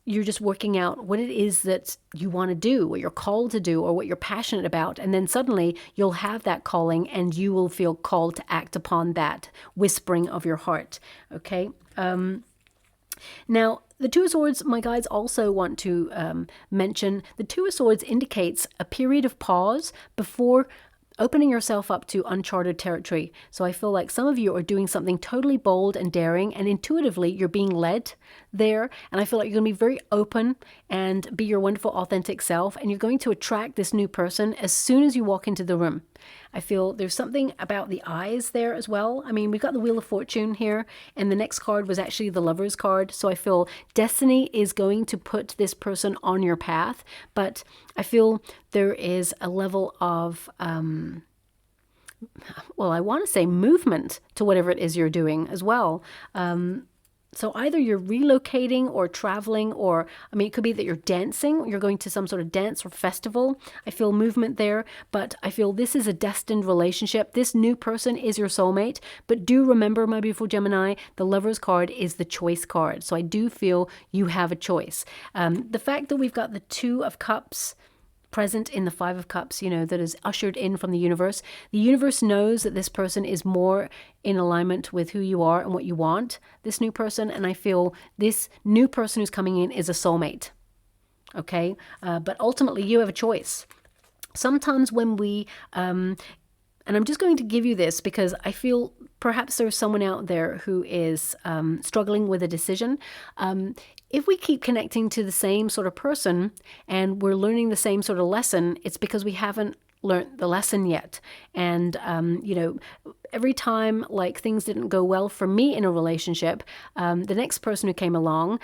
you're just working out what it is that you want to do, what you're called to do, or what you're passionate about. And then suddenly you'll have that calling and you will feel called to act upon that whispering of your heart. Okay. Now, the Two of Swords, my guides also want to mention, the Two of Swords indicates a period of pause before opening yourself up to uncharted territory. So I feel like some of you are doing something totally bold and daring, and intuitively you're being led there. And I feel like you're going to be very open and be your wonderful, authentic self. And you're going to attract this new person as soon as you walk into the room. I feel there's something about the eyes there as well. I mean, we've got the Wheel of Fortune here, and the next card was actually the Lover's card. So I feel destiny is going to put this person on your path, but I feel there is a level of, I want to say movement to whatever it is you're doing as well. So either you're relocating or traveling, or, I mean, it could be that you're dancing, you're going to some sort of dance or festival. I feel movement there, but I feel this is a destined relationship. This new person is your soulmate, but do remember, my beautiful Gemini, the Lover's card is the choice card. So I do feel you have a choice. The fact that we've got the Two of Cups present in the Five of Cups, that is ushered in from the universe. The universe knows that this person is more in alignment with who you are and what you want, this new person. And I feel this new person who's coming in is a soulmate. Okay. But ultimately you have a choice. Sometimes when we, and I'm just going to give you this because I feel perhaps there's someone out there who is struggling with a decision. If we keep connecting to the same sort of person and we're learning the same sort of lesson, it's because we haven't learned the lesson yet. And, every time like things didn't go well for me in a relationship, the next person who came along,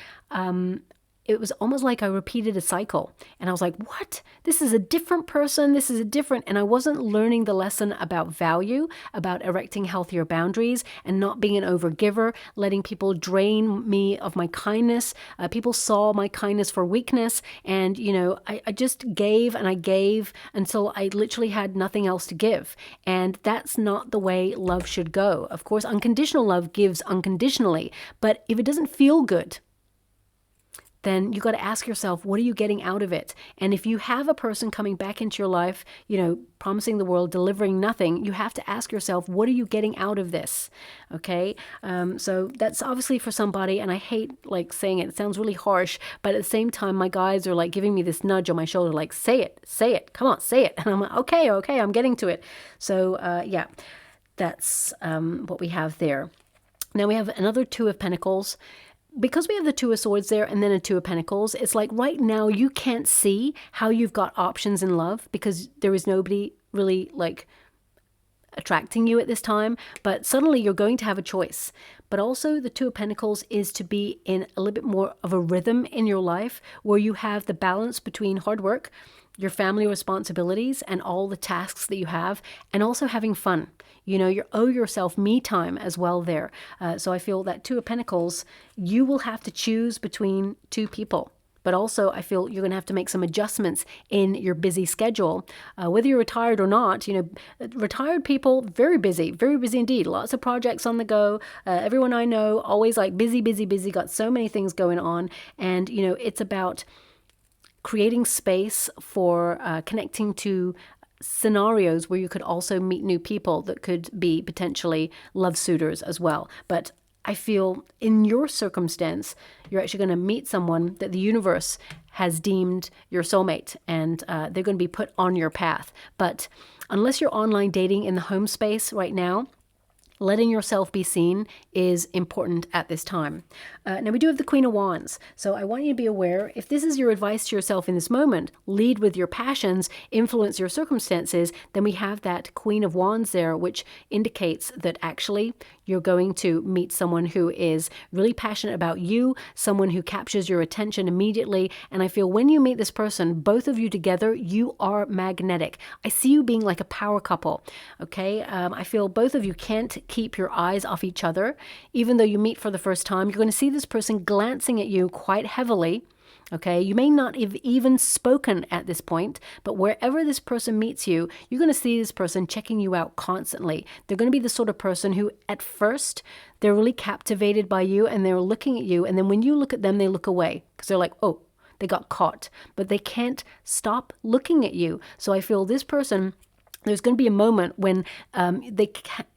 it was almost like I repeated a cycle. And I was like, what? This is a different person. This is a different. And I wasn't learning the lesson about value, about erecting healthier boundaries and not being an overgiver, letting people drain me of my kindness. People saw my kindness for weakness. And, I just gave and I gave until I literally had nothing else to give. And that's not the way love should go. Of course, unconditional love gives unconditionally. But if it doesn't feel good, then you got to ask yourself, what are you getting out of it? And if you have a person coming back into your life, promising the world, delivering nothing, you have to ask yourself, what are you getting out of this? Okay. So that's obviously for somebody. And I hate like saying it. It sounds really harsh, but at the same time, my guides are like giving me this nudge on my shoulder, like, say it, come on, say it. And I'm like, okay, I'm getting to it. So yeah, that's what we have there. Now we have another Two of Pentacles. Because we have the Two of Swords there and then a Two of Pentacles, it's like right now you can't see how you've got options in love because there is nobody really like attracting you at this time, but suddenly you're going to have a choice. But also the Two of Pentacles is to be in a little bit more of a rhythm in your life where you have the balance between hard work, your family responsibilities, and all the tasks that you have, and also having fun. You know, you owe yourself me time as well there. So I feel that Two of Pentacles, you will have to choose between two people. But also, I feel you're going to have to make some adjustments in your busy schedule. Whether you're retired or not, you know, retired people, very busy indeed. Lots of projects on the go. Everyone I know, always like busy, got so many things going on. And, you know, it's about creating space for connecting to scenarios where you could also meet new people that could be potentially love suitors as well. But I feel in your circumstance, you're actually going to meet someone that the universe has deemed your soulmate, and they're going to be put on your path. But unless you're online dating in the home space right now, letting yourself be seen is important at this time. Now we do have the Queen of Wands. So I want you to be aware, if this is your advice to yourself in this moment, lead with your passions, influence your circumstances, then we have that Queen of Wands there, which indicates that actually you're going to meet someone who is really passionate about you, someone who captures your attention immediately. And I feel when you meet this person, both of you together, you are magnetic. I see you being like a power couple, okay? I feel both of you can't keep your eyes off each other. Even though you meet for the first time, you're going to see this person glancing at you quite heavily. Okay, you may not have even spoken at this point, but wherever this person meets you, you're going to see this person checking you out constantly. They're going to be the sort of person who at first, they're really captivated by you and they're looking at you. And then when you look at them, they look away because they're like, oh, they got caught, but they can't stop looking at you. So I feel this person, there's going to be a moment when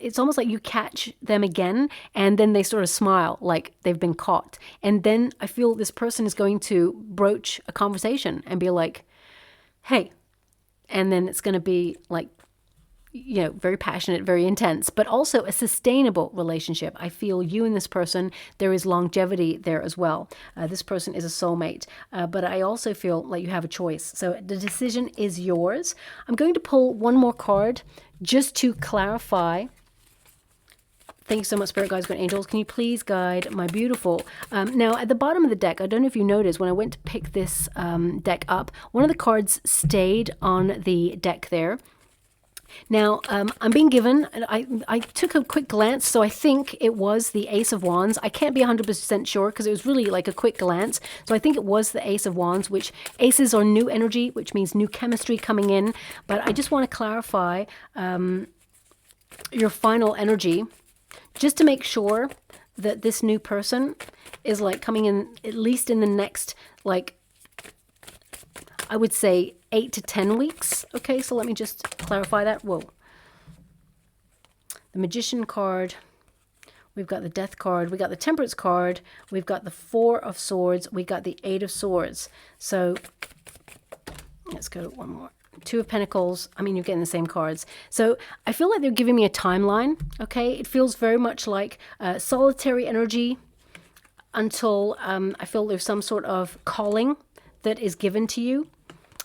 it's almost like you catch them again and then they sort of smile like they've been caught. And then I feel this person is going to broach a conversation and be like, hey, and then it's going to be like, you know, very passionate, very intense, but also a sustainable relationship. I feel you and this person, there is longevity there as well. This person is a soulmate, but I also feel like you have a choice. So the decision is yours. I'm going to pull one more card just to clarify. Thank you so much, Spirit Guides, Good Angels. Can you please guide my beautiful? Now, at the bottom of the deck, I don't know if you noticed, when I went to pick this deck up, one of the cards stayed on the deck there. Now, I'm being given, I took a quick glance, so I think it was the Ace of Wands. I can't be 100% sure because it was really like a quick glance. So I think it was the Ace of Wands, which aces are new energy, which means new chemistry coming in. But I just want to clarify your final energy, just to make sure that this new person is like coming in at least in the next, like, I would say 8 to 10 weeks. Okay, so let me just clarify that. Whoa. The Magician card. We've got the Death card. We got the Temperance card. We've got the Four of Swords. We got the Eight of Swords. So let's go one more. Two of Pentacles. I mean, you're getting the same cards. So I feel like they're giving me a timeline. Okay, it feels very much like solitary energy until I feel there's some sort of calling that is given to you.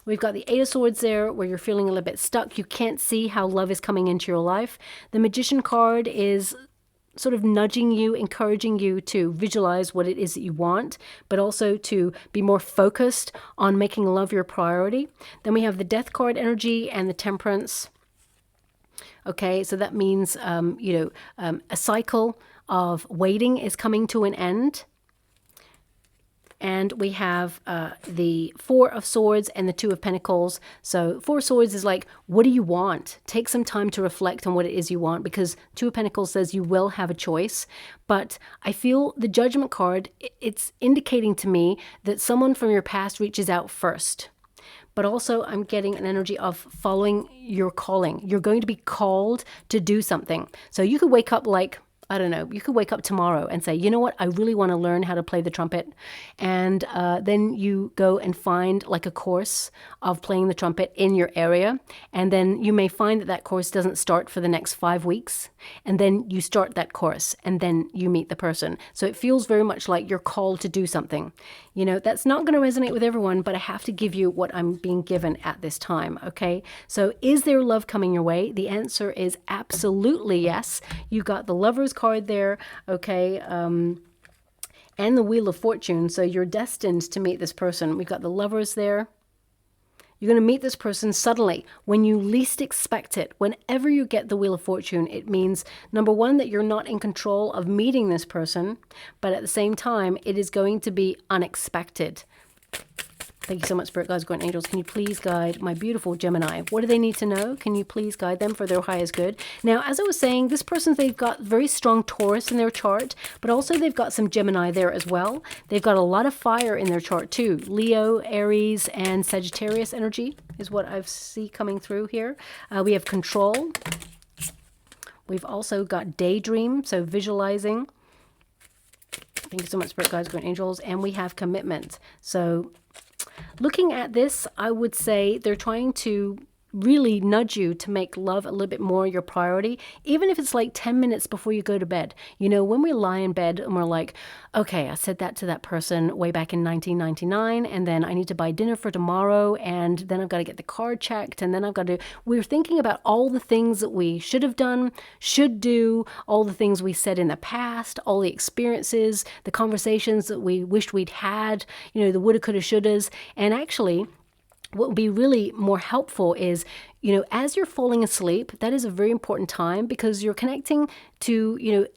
We've got the Eight of Swords there where you're feeling a little bit stuck. You can't see how love is coming into your life. The Magician card is sort of nudging you, encouraging you to visualize what it is that you want, but also to be more focused on making love your priority. Then we have the Death card energy and the Temperance. Okay, so that means, a cycle of waiting is coming to an end. And we have the Four of Swords and the Two of Pentacles. So Four of Swords is like, what do you want? Take some time to reflect on what it is you want, because Two of Pentacles says you will have a choice. But I feel the Judgment card, it's indicating to me that someone from your past reaches out first. But also I'm getting an energy of following your calling. You're going to be called to do something. So you could wake up like, I don't know, you could wake up tomorrow and say, you know what, I really want to learn how to play the trumpet. And then you go and find like a course of playing the trumpet in your area. And then you may find that that course doesn't start for the next 5 weeks. And then you start that course and then you meet the person. So it feels very much like you're called to do something. You know, that's not going to resonate with everyone, but I have to give you what I'm being given at this time, okay? So is there love coming your way? The answer is absolutely yes. You got the Lover's card there, okay? And the Wheel of Fortune. So you're destined to meet this person. We've got the Lovers there. You're going to meet this person suddenly when you least expect it. Whenever you get the Wheel of Fortune, it means, number one, that you're not in control of meeting this person, but at the same time, it is going to be unexpected. Thank you so much, Spirit Guides, Guardian Angels. Can you please guide my beautiful Gemini? What do they need to know? Can you please guide them for their highest good? Now, as I was saying, this person, they've got very strong Taurus in their chart, but also they've got some Gemini there as well. They've got a lot of fire in their chart too. Leo, Aries, and Sagittarius energy is what I see coming through here. We have control. We've also got daydream, so visualizing. Thank you so much, Spirit Guides, Guardian Angels. And we have commitment. So looking at this, I would say they're trying to really nudge you to make love a little bit more your priority, even if it's like 10 minutes before you go to bed. You know, when we lie in bed and we're like, okay, I said that to that person way back in 1999, and then I need to buy dinner for tomorrow, and then I've got to get the car checked, and then I've got to, we're thinking about all the things that we should have done, should do, all the things we said in the past, all the experiences, the conversations that we wished we'd had, you know, the woulda, coulda, shouldas. And actually, what would be really more helpful is, you know, as you're falling asleep, that is a very important time because you're connecting to, you know,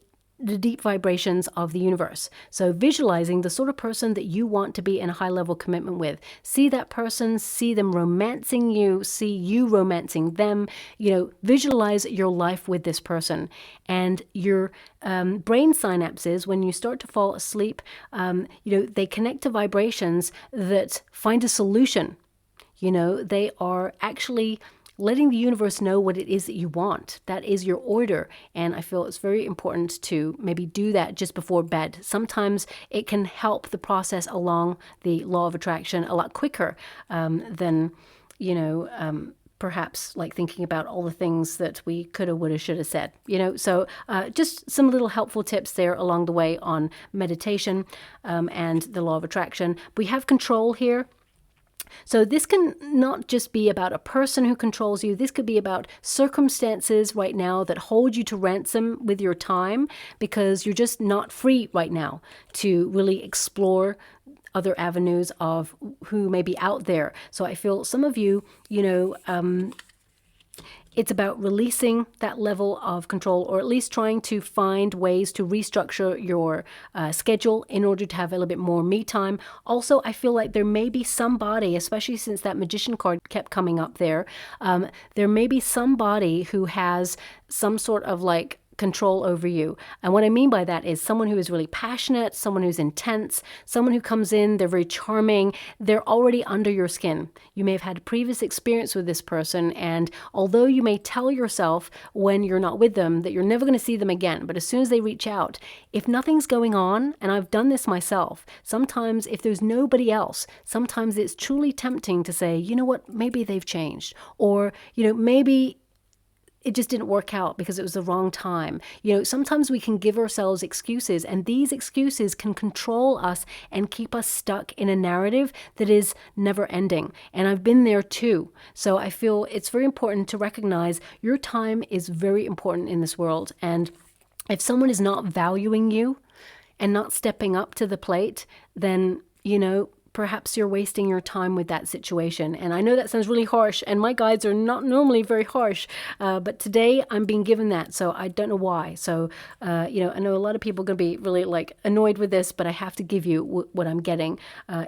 the deep vibrations of the universe. So visualizing the sort of person that you want to be in a high level commitment with. See that person, see them romancing you, see you romancing them, you know, visualize your life with this person. And your brain synapses, when you start to fall asleep, you know, they connect to vibrations that find a solution. You know, they are actually letting the universe know what it is that you want. That is your order. And I feel it's very important to maybe do that just before bed. Sometimes it can help the process along the law of attraction a lot quicker than, you know, perhaps like thinking about all the things that we coulda, woulda, shoulda said, you know. So just some little helpful tips there along the way on meditation and the law of attraction. We have control here. So this can not just be about a person who controls you. This could be about circumstances right now that hold you to ransom with your time because you're just not free right now to really explore other avenues of who may be out there. So I feel some of you, you know, it's about releasing that level of control, or at least trying to find ways to restructure your schedule in order to have a little bit more me time. Also, I feel like there may be somebody, especially since that Magician card kept coming up there, there may be somebody who has some sort of like control over you. And what I mean by that is someone who is really passionate, someone who's intense, someone who comes in, they're very charming, they're already under your skin. You may have had a previous experience with this person, and although you may tell yourself when you're not with them that you're never going to see them again, but as soon as they reach out, if nothing's going on, and I've done this myself, sometimes if there's nobody else, sometimes it's truly tempting to say, you know what, maybe they've changed, or, you know, maybe it just didn't work out because it was the wrong time. You know, sometimes we can give ourselves excuses, and these excuses can control us and keep us stuck in a narrative that is never ending. And I've been there too. So I feel it's very important to recognize your time is very important in this world. And if someone is not valuing you and not stepping up to the plate, then, you know, perhaps you're wasting your time with that situation. And I know that sounds really harsh, and my guides are not normally very harsh, but today I'm being given that, so I don't know why. So, you know, I know a lot of people are going to be really like annoyed with this, but I have to give you what I'm getting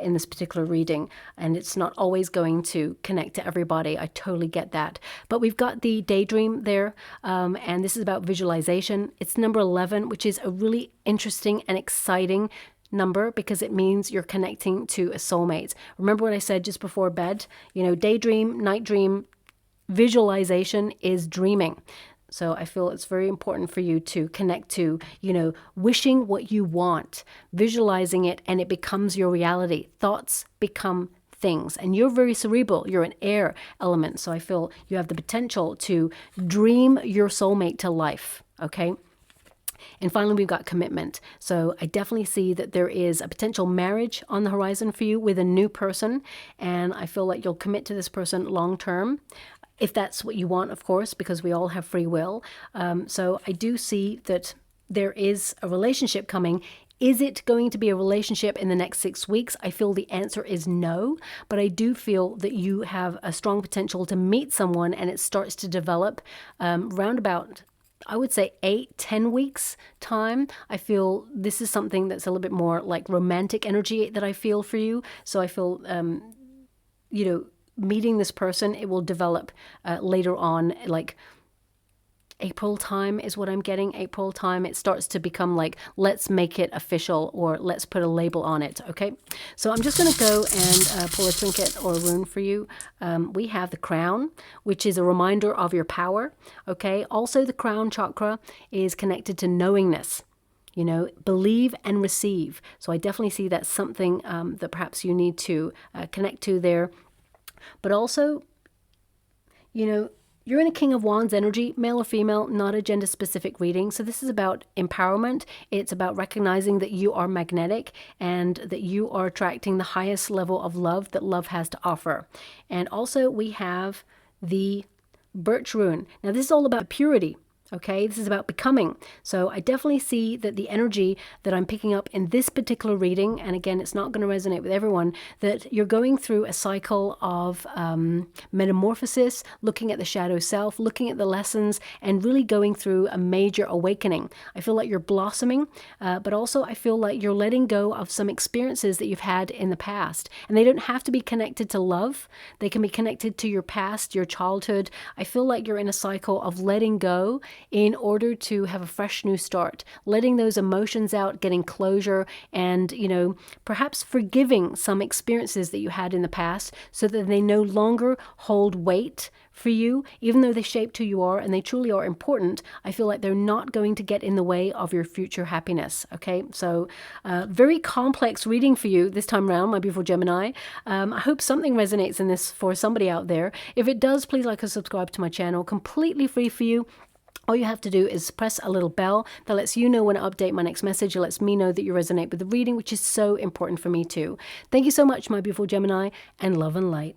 in this particular reading, and it's not always going to connect to everybody. I totally get that. But we've got the daydream there, and this is about visualization. It's number 11, which is a really interesting and exciting number because it means you're connecting to a soulmate. Remember what I said just before bed? You know, daydream, night dream, visualization is dreaming. So I feel it's very important for you to connect to, you know, wishing what you want, visualizing it, and it becomes your reality. Thoughts become things, and you're very cerebral. You're an air element. So I feel you have the potential to dream your soulmate to life. Okay. And finally, we've got commitment. So I definitely see that there is a potential marriage on the horizon for you with a new person. And I feel like you'll commit to this person long term, if that's what you want, of course, because we all have free will. So I do see that there is a relationship coming. Is it going to be a relationship in the next 6 weeks? I feel the answer is no, but I do feel that you have a strong potential to meet someone and it starts to develop round about, I would say, 8-10 weeks time. I feel this is something that's a little bit more like romantic energy that I feel for you. So I feel, meeting this person, it will develop later on, like April time is what I'm getting. April time, it starts to become like, let's make it official, or let's put a label on it. Okay, so I'm just going to go and pull a trinket or a rune for you. We have the crown, which is a reminder of your power. Okay, also the crown chakra is connected to knowingness. Believe and receive. So I definitely see that's something that perhaps you need to connect to there. But also, you're in a King of Wands energy, male or female, not a gender-specific reading. So this is about empowerment. It's about recognizing that you are magnetic and that you are attracting the highest level of love that love has to offer. And also we have the birch rune. Now this is all about purity. Okay, this is about becoming. So I definitely see that the energy that I'm picking up in this particular reading, and again, it's not going to resonate with everyone, that you're going through a cycle of metamorphosis, looking at the shadow self, looking at the lessons, and really going through a major awakening. I feel like you're blossoming, but also I feel like you're letting go of some experiences that you've had in the past. And they don't have to be connected to love. They can be connected to your past, your childhood. I feel like you're in a cycle of letting go in order to have a fresh new start, letting those emotions out, getting closure, and, perhaps forgiving some experiences that you had in the past so that they no longer hold weight for you, even though they shaped who you are and they truly are important. I feel like they're not going to get in the way of your future happiness. Okay, so very complex reading for you this time around, my beautiful Gemini. I hope something resonates in this for somebody out there. If it does, please like and subscribe to my channel, completely free for you. All you have to do is press a little bell that lets you know when I update my next message. It lets me know that you resonate with the reading, which is so important for me too. Thank you so much, my beautiful Gemini, and love and light.